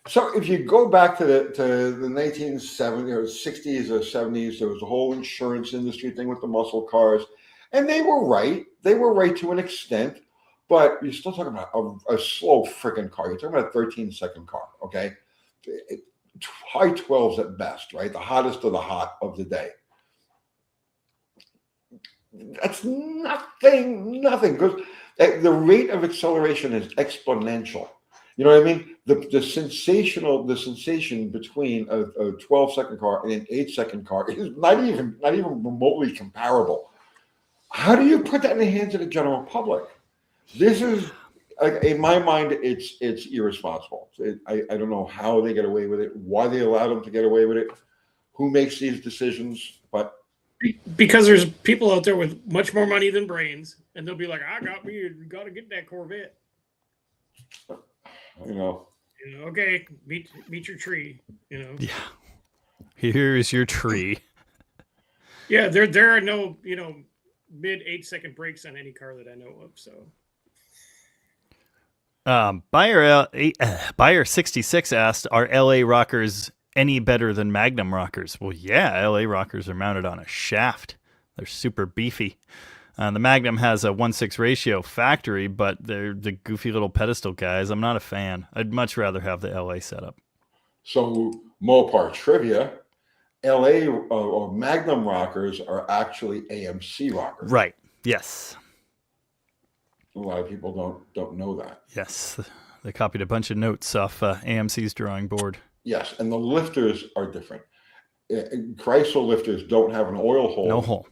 So if you go back to the 1970s or 60s or 70s, there was a whole insurance industry thing with the muscle cars, and they were right. They were right to an extent, but you're still talking about a slow freaking car. You're talking about a 13-second car, okay? High 12s at best, right? The hottest of the hot of the day. That's nothing, because the rate of acceleration is exponential. You know what I mean? The sensation between a 12-second car and an 8-second car is not even remotely comparable. How do you put that in the hands of the general public? This is, like, in my mind, it's irresponsible. I don't know how they get away with it, why they allow them to get away with it, who makes these decisions, but because there's people out there with much more money than brains, and they'll be like, "I got to get that Corvette." You know, okay, meet your tree. You know. Yeah. Here is your tree. Yeah, there are no mid 8-second brakes on any car that I know of. So. Buyer 66 asked, "Are LA rockers any better than Magnum rockers?" Well, yeah, LA rockers are mounted on a shaft. They're super beefy. The Magnum has a 1:6 ratio factory, but they're the goofy little pedestal guys. I'm not a fan. I'd much rather have the LA setup. So Mopar trivia, LA or Magnum rockers are actually AMC rockers. Right. Yes. A lot of people don't know that. Yes. They copied a bunch of notes off AMC's drawing board. Yes, and the lifters are different. Chrysler lifters don't have an oil hole. No hole.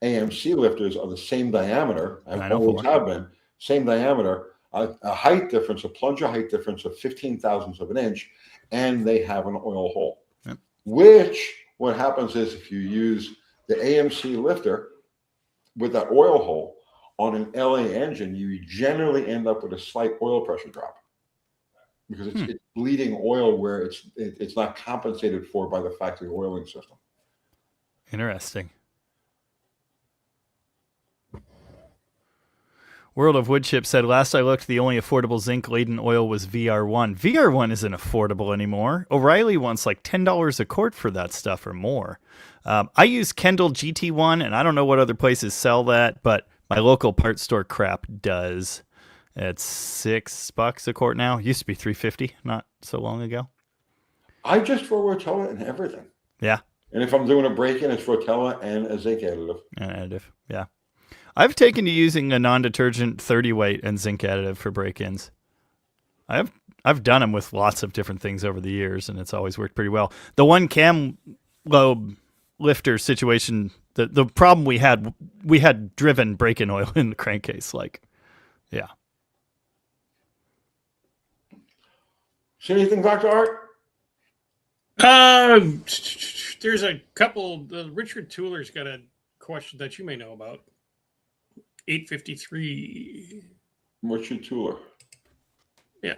AMC lifters are the same diameter, always have been, same diameter, a height difference, a plunger height difference of 15 thousandths of an inch, and they have an oil hole. Yep. Which, what happens is if you use the AMC lifter with that oil hole on an LA engine, you generally end up with a slight oil pressure drop because it's bleeding oil where it's not compensated for by the factory oiling system. Interesting. World of Woodchip said, "Last I looked, the only affordable zinc-laden oil was VR1. VR1 isn't affordable anymore. O'Reilly wants like $10 a quart for that stuff or more. I use Kendall GT1, and I don't know what other places sell that, but my local parts store crap does. It's $6 a quart now. It used to be $3.50 not so long ago. I just throw Rotella in everything. Yeah. And if I'm doing a break-in, it's Rotella and a zinc additive. An additive. Yeah. I've taken to using a non-detergent 30 weight and zinc additive for break-ins. I've done them with lots of different things over the years, and it's always worked pretty well. The one cam lobe lifter situation, the problem we had driven break-in oil in the crankcase. Like, yeah. See anything, Dr. Art? There's a couple. Richard Tooler's got a question that you may know about. 853. What's your Tooler? Yeah.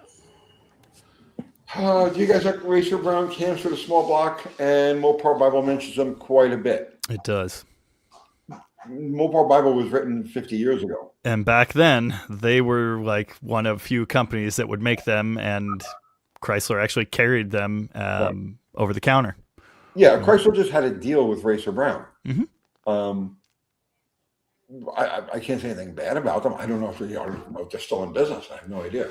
Do you guys like Racer Brown cams for the small block? And Mopar Bible mentions them quite a bit. It does. Mopar Bible was written 50 years ago. And back then, they were like one of few companies that would make them, and Chrysler actually carried them over the counter. Yeah, Chrysler just had a deal with Racer Brown. Mm-hmm. I can't say anything bad about them. I don't know if they're still in business. I have no idea.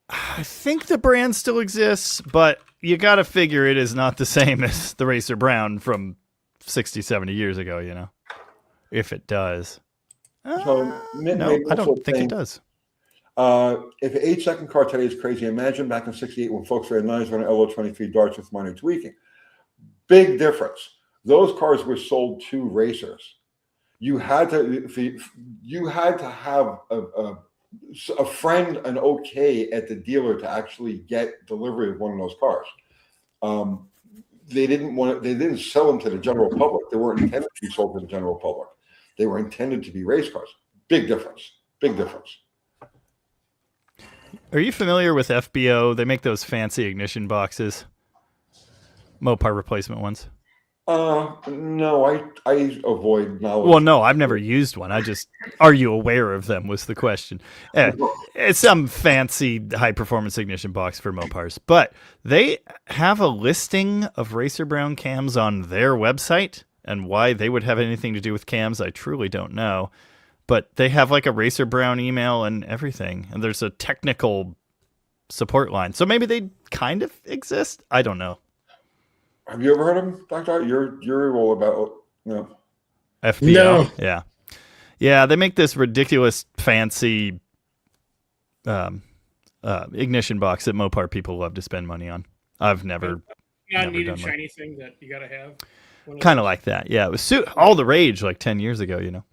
I think the brand still exists, but you got to figure it is not the same as the Racer Brown from 60, 70 years ago, you know, if it does. So, No, I don't think it does. If an 8-second car today is crazy, imagine back in 68 when folks ran 9s on LO23 darts with minor tweaking. Big difference. Those cars were sold to racers. You had to have a friend, an okay at the dealer to actually get delivery of one of those cars. They didn't sell them to the general public. They weren't intended to be sold to the general public. They were intended to be race cars. Big difference. Big difference. Are you familiar with FBO? They make those fancy ignition boxes, Mopar replacement ones. No, I avoid knowledge. Well, no, I've never used one. Are you aware of them was the question. It's some fancy high performance ignition box for Mopars, but they have a listing of Racer Brown cams on their website, and why they would have anything to do with cams, I truly don't know. But they have like a Racer Brown email and everything, and there's a technical support line. So maybe they kind of exist. I don't know. Have you ever heard of them, Doctor? You're all about FBO. No. Yeah. They make this ridiculous, fancy ignition box that Mopar people love to spend money on. I've never. Needed shiny thing that you gotta have. Kind of like that. Yeah, it was all the rage like 10 years ago. You know.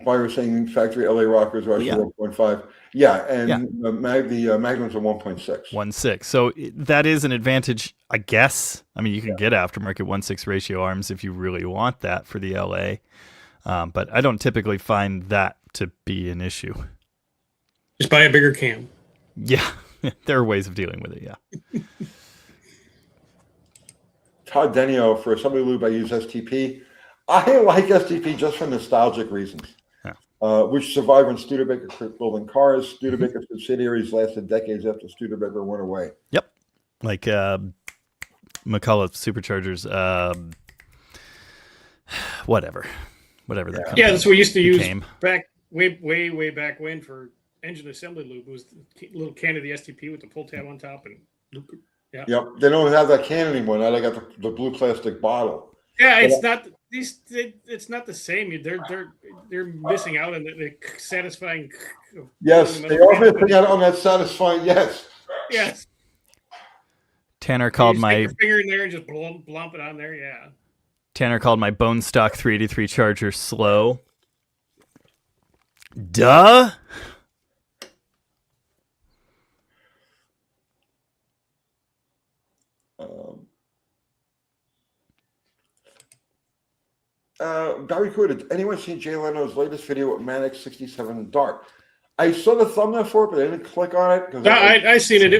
Why saying factory LA Rockers are actually 1.5. Yeah, and the Magnums are 1.6. 1.6. So that is an advantage, I guess. I mean, you can get aftermarket 1.6 ratio arms if you really want that for the LA. But I don't typically find that to be an issue. Just buy a bigger cam. Yeah, there are ways of dealing with it, yeah. Todd Denio, for assembly lube, I use STP. I like STP just for nostalgic reasons. Which survived when Studebaker quit building cars. Studebaker subsidiaries lasted decades after Studebaker went away. Yep. Like McCullough superchargers, whatever that Yeah, that's what we used to use back way back when for engine assembly lube. It was the little can of the STP with the pull tab on top. And Yep. They don't have that can anymore. Now they got the blue plastic bottle. Yeah, it's not these. It's not the same. They're missing out on the satisfying. Yes, they are missing out on that satisfying. Yes. Yes. Tanner called my your finger in there and just blump it on there. Yeah. Tanner called my bone stock 383 Charger slow. Duh. Barry Cool, did anyone see Jay Leno's latest video with Manic 67 Dart? I saw the thumbnail for it, but I didn't click on it. No, I seen it.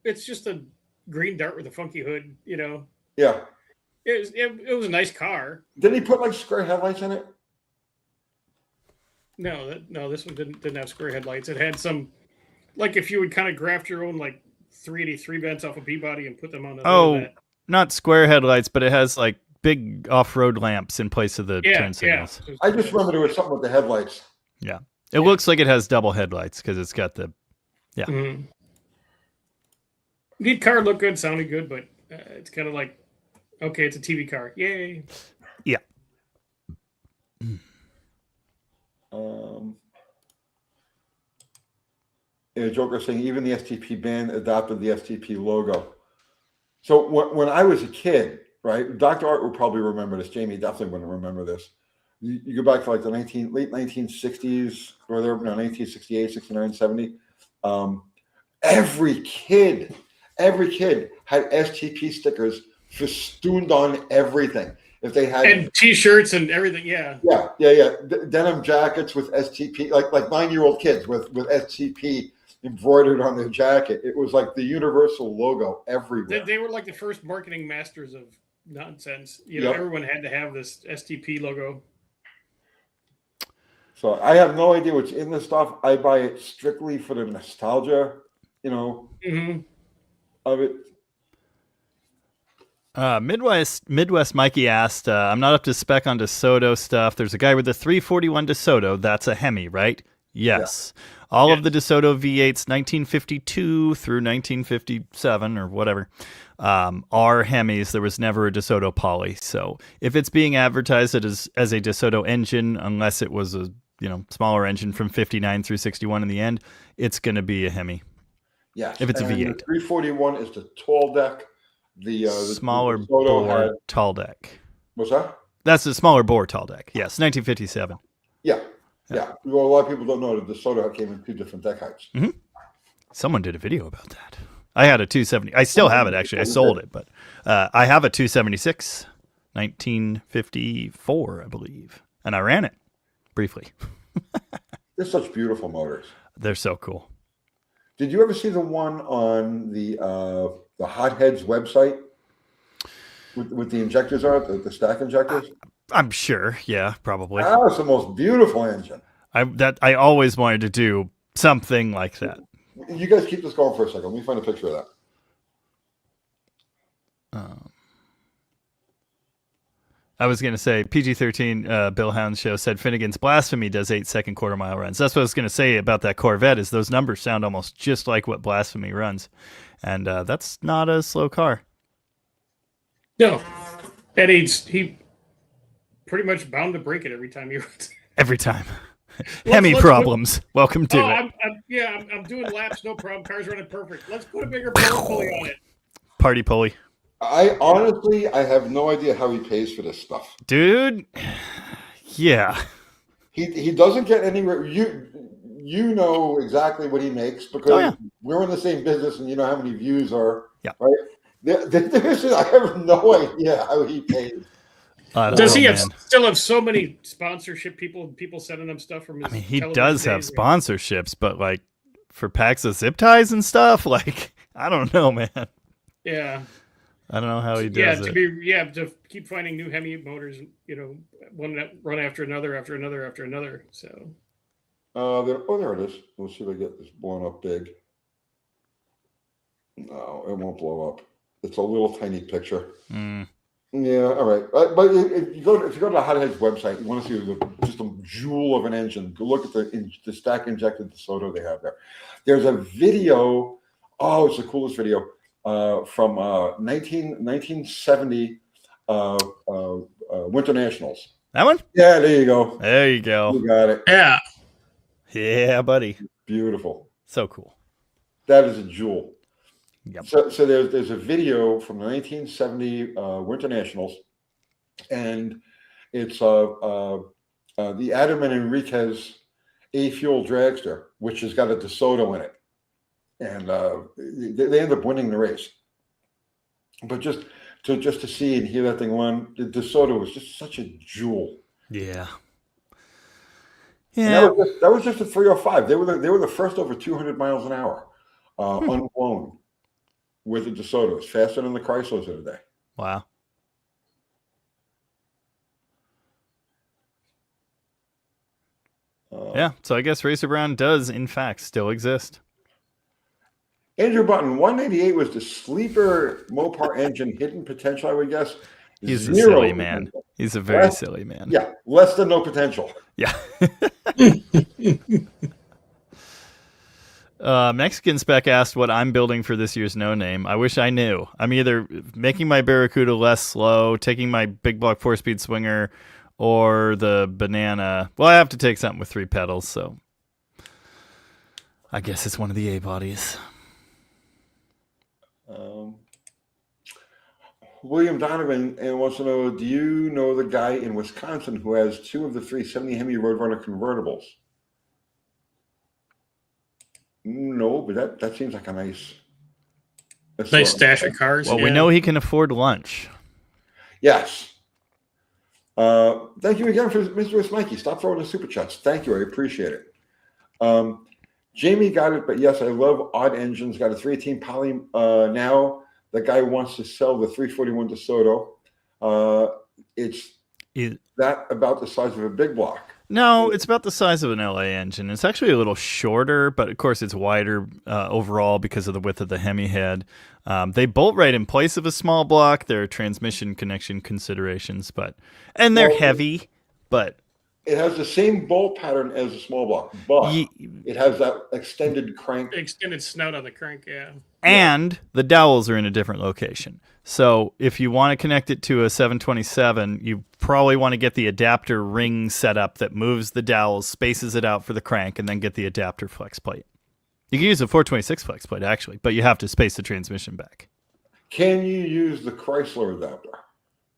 It's just a green Dart with a funky hood, you know. Yeah. It was a nice car. Didn't he put like square headlights in it? No, this one didn't have square headlights. It had some, like if you would kind of graft your own like 383 vents off a P-body and put them on the not square headlights, but it has like big off-road lamps in place of the turn signals. Yeah. I just remember there was something with the headlights. Yeah. It looks like it has double headlights because it's got the. Yeah. Mm-hmm. Neat car, looked good, sounded good, but it's kind of like, okay, it's a TV car. Yay. Yeah. Joker saying even the STP band adopted the STP logo. So when I was a kid, right, Dr. Art would probably remember this. Jamie definitely wouldn't remember this. You go back to like the late 1960s, or there, 1968, 69, 70. Every kid had STP stickers festooned on everything. If they had and T-shirts and everything, yeah. Denim jackets with STP, like 9-year-old kids with STP embroidered on their jacket. It was like the universal logo everywhere. They were like the first marketing masters of nonsense. Everyone had to have this STP logo. So I have no idea what's in this stuff. I buy it strictly for the nostalgia, Mm-hmm. of it. Midwest Mikey asked, I'm not up to spec on DeSoto stuff. There's a guy with a 341 DeSoto. That's a Hemi, right? Yes. Yeah. All of the DeSoto V8s, 1952 through 1957 or whatever, are Hemis. There was never a DeSoto Poly. So if it's being advertised as a DeSoto engine, unless it was a smaller engine from 59 through 61 in the end, it's going to be a Hemi. Yes. If it's a V8. The 341 is the tall deck. The smaller the bore tall deck. What's that? That's the smaller bore tall deck. Yes, 1957. Yeah. Well, a lot of people don't know that the DeSoto came in 2 different deck heights. Mm-hmm. Someone did a video about that. I had a 270. I still have it, actually. I sold it, but I have a 276, 1954, I believe. And I ran it briefly. They're such beautiful motors. They're so cool. Did you ever see the one on the Hotheads website with the injectors on it, the stack injectors? I'm sure. Yeah, probably. That was the most beautiful engine. I always wanted to do something like that. You guys keep this going for a second. Let me find a picture of that. I was going to say PG-13 Bill Hound show said Finnegan's Blasphemy does 8-second quarter-mile runs. That's what I was going to say about that Corvette is those numbers sound almost just like what Blasphemy runs. And that's not a slow car. No. That he pretty much bound to break it every time he runs. Every time. Hemi problems. Welcome to it. I'm doing laps, no problem. Car's running perfect. Let's put a bigger pulley on it. Party pulley. I honestly have no idea how he pays for this stuff. Dude, yeah. He doesn't get anywhere. You know exactly what he makes because we're in the same business and you know how many views are. Yeah. Right? I have no idea how he pays. Does he still have so many sponsorship people sending him stuff from his he does have sponsorships, but like for packs of zip ties and stuff, like I don't know, man. Yeah. I don't know how he does it. To keep finding new Hemi motors, one that run after another. So. There it is. Let's see if I get this blown up big. No, it won't blow up. It's a little tiny picture. Yeah, all right. But if you go to the Hotheads website, you want to see just a jewel of an engine. Go look at the stack injected DeSoto they have there. There's a video. Oh, it's the coolest video. From 1970 Winter Nationals. That one? Yeah, there you go. There you go. You got it. Yeah. Yeah, buddy. Beautiful. So cool. That is a jewel. Yep. So there's a video from the 1970 Winter Nationals, and it's the Adam and Enriquez A-Fuel Dragster, which has got a DeSoto in it. And they end up winning the race. But just to see and hear that thing run, the DeSoto was just such a jewel. Yeah. Yeah. That was just a 305. They were the first over 200 miles an hour, unblown, with the DeSotos, faster than the Chryslers of the day. Wow. Yeah. So I guess Racer Brown does in fact still exist. Andrew Button, 188 was the sleeper Mopar engine, hidden potential, I would guess. He's a Zero silly man. potential. He's a very Less- silly man. Yeah, less than no potential. Yeah. Mexican Spec asked what I'm building for this year's No Name. I wish I knew. I'm either making my Barracuda less slow, taking my big block 4-speed swinger, or the banana. Well, I have to take something with 3 pedals, so I guess it's one of the A bodies. William Donovan wants to know, do you know the guy in Wisconsin who has 2 of the 370 Hemi Roadrunner convertibles? No, but that seems like a nice stash of cars. Well, we know he can afford lunch. Yes. Thank you again for Mr. Mikey. Stop throwing the super chats. Thank you. I appreciate it. Jamie got it, but yes, I love odd engines. Got a 318 Poly now. The guy wants to sell the 341 DeSoto. It's that about the size of a big block. No, it's about the size of an LA engine. It's actually a little shorter, but of course it's wider overall because of the width of the Hemi head. They bolt right in place of a small block. There are transmission connection considerations, and they're heavy, but it has the same bolt pattern as a small block, but it has that extended crank. Extended snout on the crank, yeah. And the dowels are in a different location. So if you want to connect it to a 727, you probably want to get the adapter ring set up that moves the dowels, spaces it out for the crank, and then get the adapter flex plate. You can use a 426 flex plate, actually, but you have to space the transmission back. Can you use the Chrysler adapter?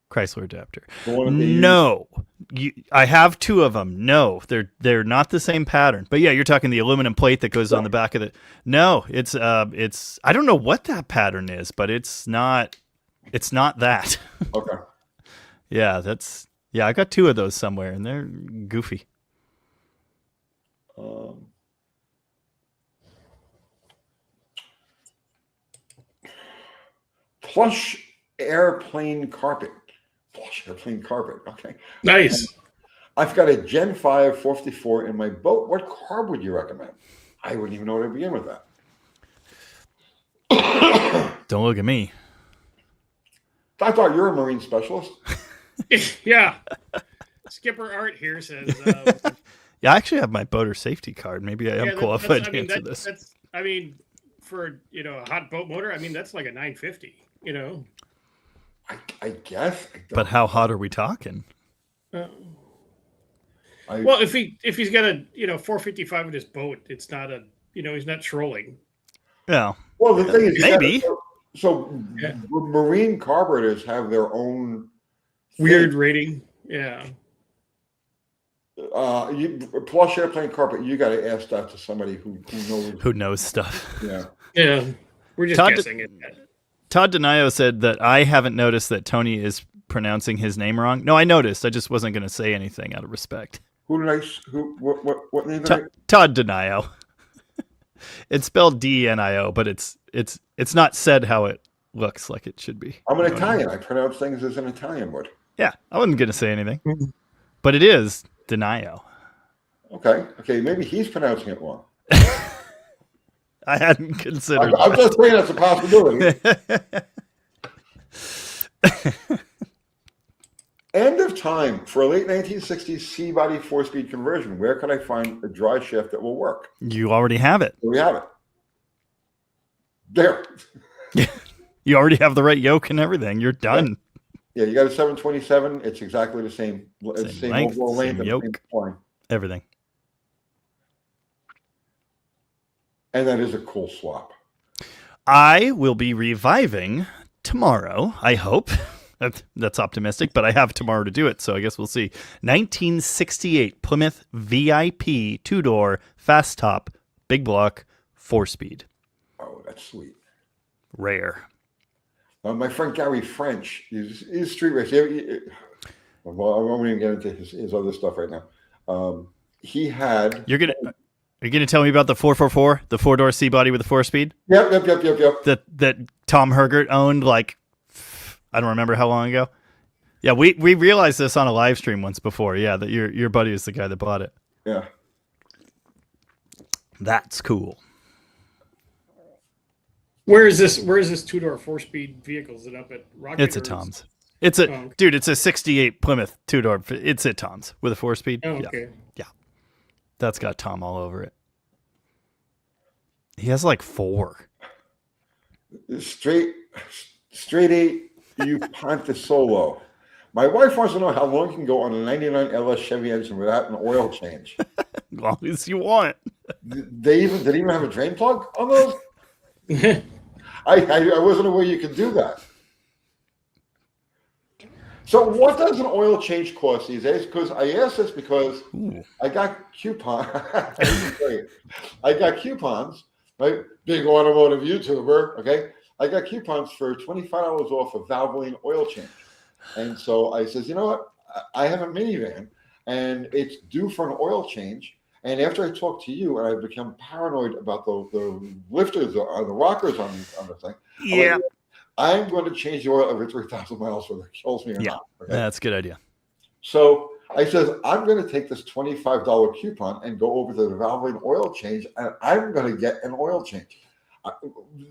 Chrysler adapter. No. I have 2 of them. No, they're not the same pattern. But yeah, you're talking the aluminum plate that goes on the back of it. No, it's I don't know what that pattern is, but it's not that. Okay. Yeah, I got 2 of those somewhere, and they're goofy. Plush airplane carpet. Plush airplane carpet. Okay. Nice. I've got a Gen 5 454 in my boat. What carb would you recommend? I wouldn't even know where to begin with that. Don't look at me. I thought you're a marine specialist. Yeah. Skipper Art here says. Yeah, I actually have my boater safety card. Maybe I am qualified to answer this. For a hot boat motor, that's like a 950. I guess. But how hot are we talking? Well, if he's got a 455 in his boat, it's not he's not trolling. Yeah. Well, the thing is, maybe. Marine carburetors have their own weird rating. Yeah. Plush airplane carpet. You got to ask that to somebody who knows stuff. Yeah. Yeah. We're just guessing it. Todd Denio said that I haven't noticed that Tony is pronouncing his name wrong. No, I noticed. I just wasn't going to say anything out of respect. What name? Todd Denio. It's spelled DNIO, but it's not said how it looks like it should be. I'm an Italian. I pronounce things as an Italian would. Yeah, I wasn't going to say anything, but it is Denio. Okay. Maybe he's pronouncing it wrong. I hadn't considered. I'm just saying that's a possibility. End of time for a late 1960s C-body 4-speed conversion. Where can I find a dry shaft that will work? You already have it. We have it. There. You already have the right yoke and everything. You're done. Yeah, you got a 727. It's exactly the same. Same length, overall length, same yoke, everything. And that is a cool swap. I will be reviving tomorrow, I hope. That's optimistic, but I have tomorrow to do it, so I guess we'll see. 1968 Plymouth VIP 2-door, fast top, big block, 4-speed. Oh, that's sweet. Rare. My friend Gary French, he's street racer. Well, I won't even get into his other stuff right now. He had... You're gonna tell me about the 444, the 4-door C-body with the 4-speed? Yep. That Tom Hergert owned, like, I don't remember how long ago. Yeah, we realized this on a live stream once before. Yeah, that your buddy is the guy that bought it. Yeah. That's cool. Where is this 2-door 4-speed vehicle? Is it up at Rocky? It's at Tom's. It's a Oh. dude. It's a '68 Plymouth 2-door. It's at Tom's with a 4-speed. Oh, Yeah, okay. that's got Tom all over it. He has like 4. Straight 8, you Ponte Solo. My wife wants to know how long you can go on a 99 LS Chevy engine without an oil change. As long as you want. Did they even have a drain plug on those? I wasn't aware you could do that. So what does an oil change cost these days? Because I asked this because Ooh. I got coupons. I got coupons, right? Big automotive YouTuber, okay? I got coupons for $25 off a Valvoline oil change. And so I says, you know what? I have a minivan and it's due for an oil change. And after I talked to you and I've become paranoid about the lifters or the rockers on the thing. Yeah. I'm going to change the oil every 3,000 miles whether it kills me or Yeah. not. Okay? That's a good idea. So I says, I'm going to take this $25 coupon and go over to the Valvoline oil change and I'm going to get an oil change.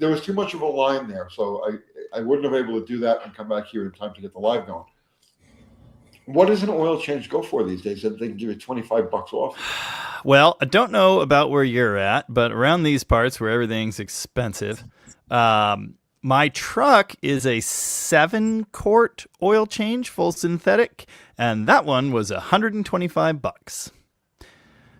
There was too much of a line there, so I wouldn't have been able to do that and come back here in time to get the live going. What does an oil change go for these days that they can give you $25 off? Well, I don't know about where you're at, but around these parts where everything's expensive, my truck is a 7-quart oil change, full synthetic, and that one was $125.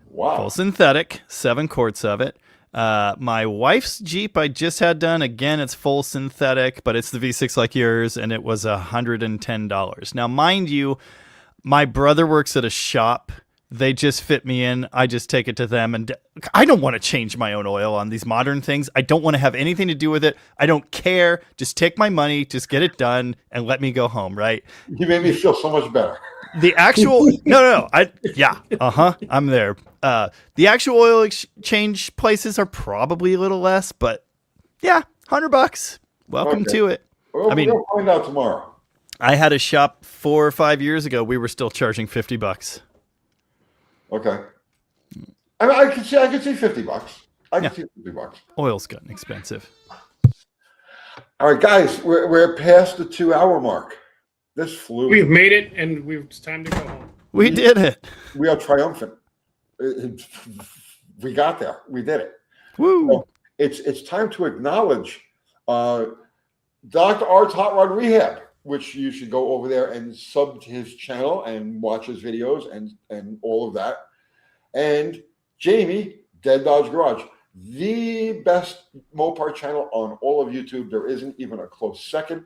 Wow. Full synthetic, 7 quarts of it. My wife's Jeep I just had done. Again, it's full synthetic, but it's the V6 like yours, and it was $110. Now, mind you, my brother works at a shop. They just fit me in. I just take it to them, and I don't want to change my own oil on these modern things. I don't want to have anything to do with it. I don't care. Just take my money, just get it done, and let me go home, right? You made me feel so much better. The actual I'm there. The actual oil exchange places are probably a little less, but yeah, $100. Welcome Okay. to it. Well, I mean- we'll find out tomorrow. I had a shop 4 or 5 years ago. We were still charging $50. Okay. I can see $50. I can see $50. Oil's gotten expensive. All right, guys, we're past the 2-hour mark. This flew. We've made it, and it's time to go home. We did it. We are triumphant. We got there. We did it. Woo. So it's time to acknowledge Dr. Art's Hot Rod Rehab, which you should go over there and sub to his channel and watch his videos and all of that. And Jamie, Dead Dodge Garage, the best Mopar channel on all of YouTube. There isn't even a close second.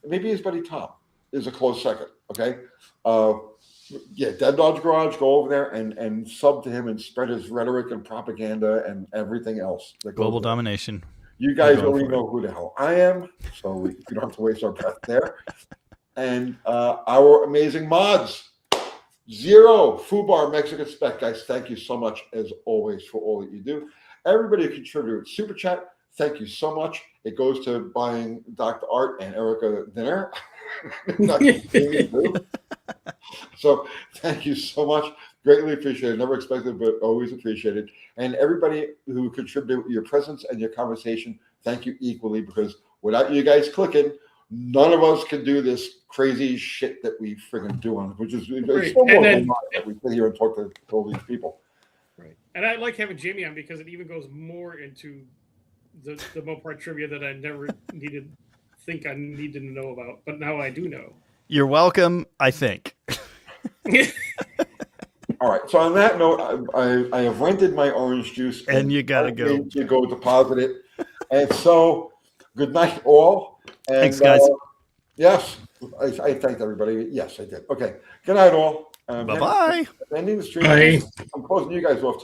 Maybe his buddy Tom is a close second. Okay. Dead Dodge Garage, go over there and sub to him and spread his rhetoric and propaganda and everything else. Global domination. You guys Go already for know who the hell I am, so we don't have to waste our breath there. And our amazing mods, Zero, Fubar, Mexican Spec, guys, thank you so much, as always, for all that you do. Everybody who contributed Super Chat, thank you so much. It goes to buying Dr. Art and Erica dinner. So thank you so much. Greatly appreciated. Never expected, but always appreciated. And everybody who contributed your presence and your conversation, thank you equally, because without you guys clicking, none of us can do this crazy shit that we friggin' do on, which is it's so more than that we sit here and talk to all these people. Right. And I like having Jamie on because it even goes more into the Mopar trivia that I never think I needed to know about, but now I do know. You're welcome, I think. All right. So on that note, I have rented my orange juice, And you gotta go. need to go deposit it. And so, good night, all. And, Thanks, guys. Yes, I thanked everybody. Yes, I did. Okay. Good night, all. Bye-bye. Ending the stream. Bye. I'm closing you guys off.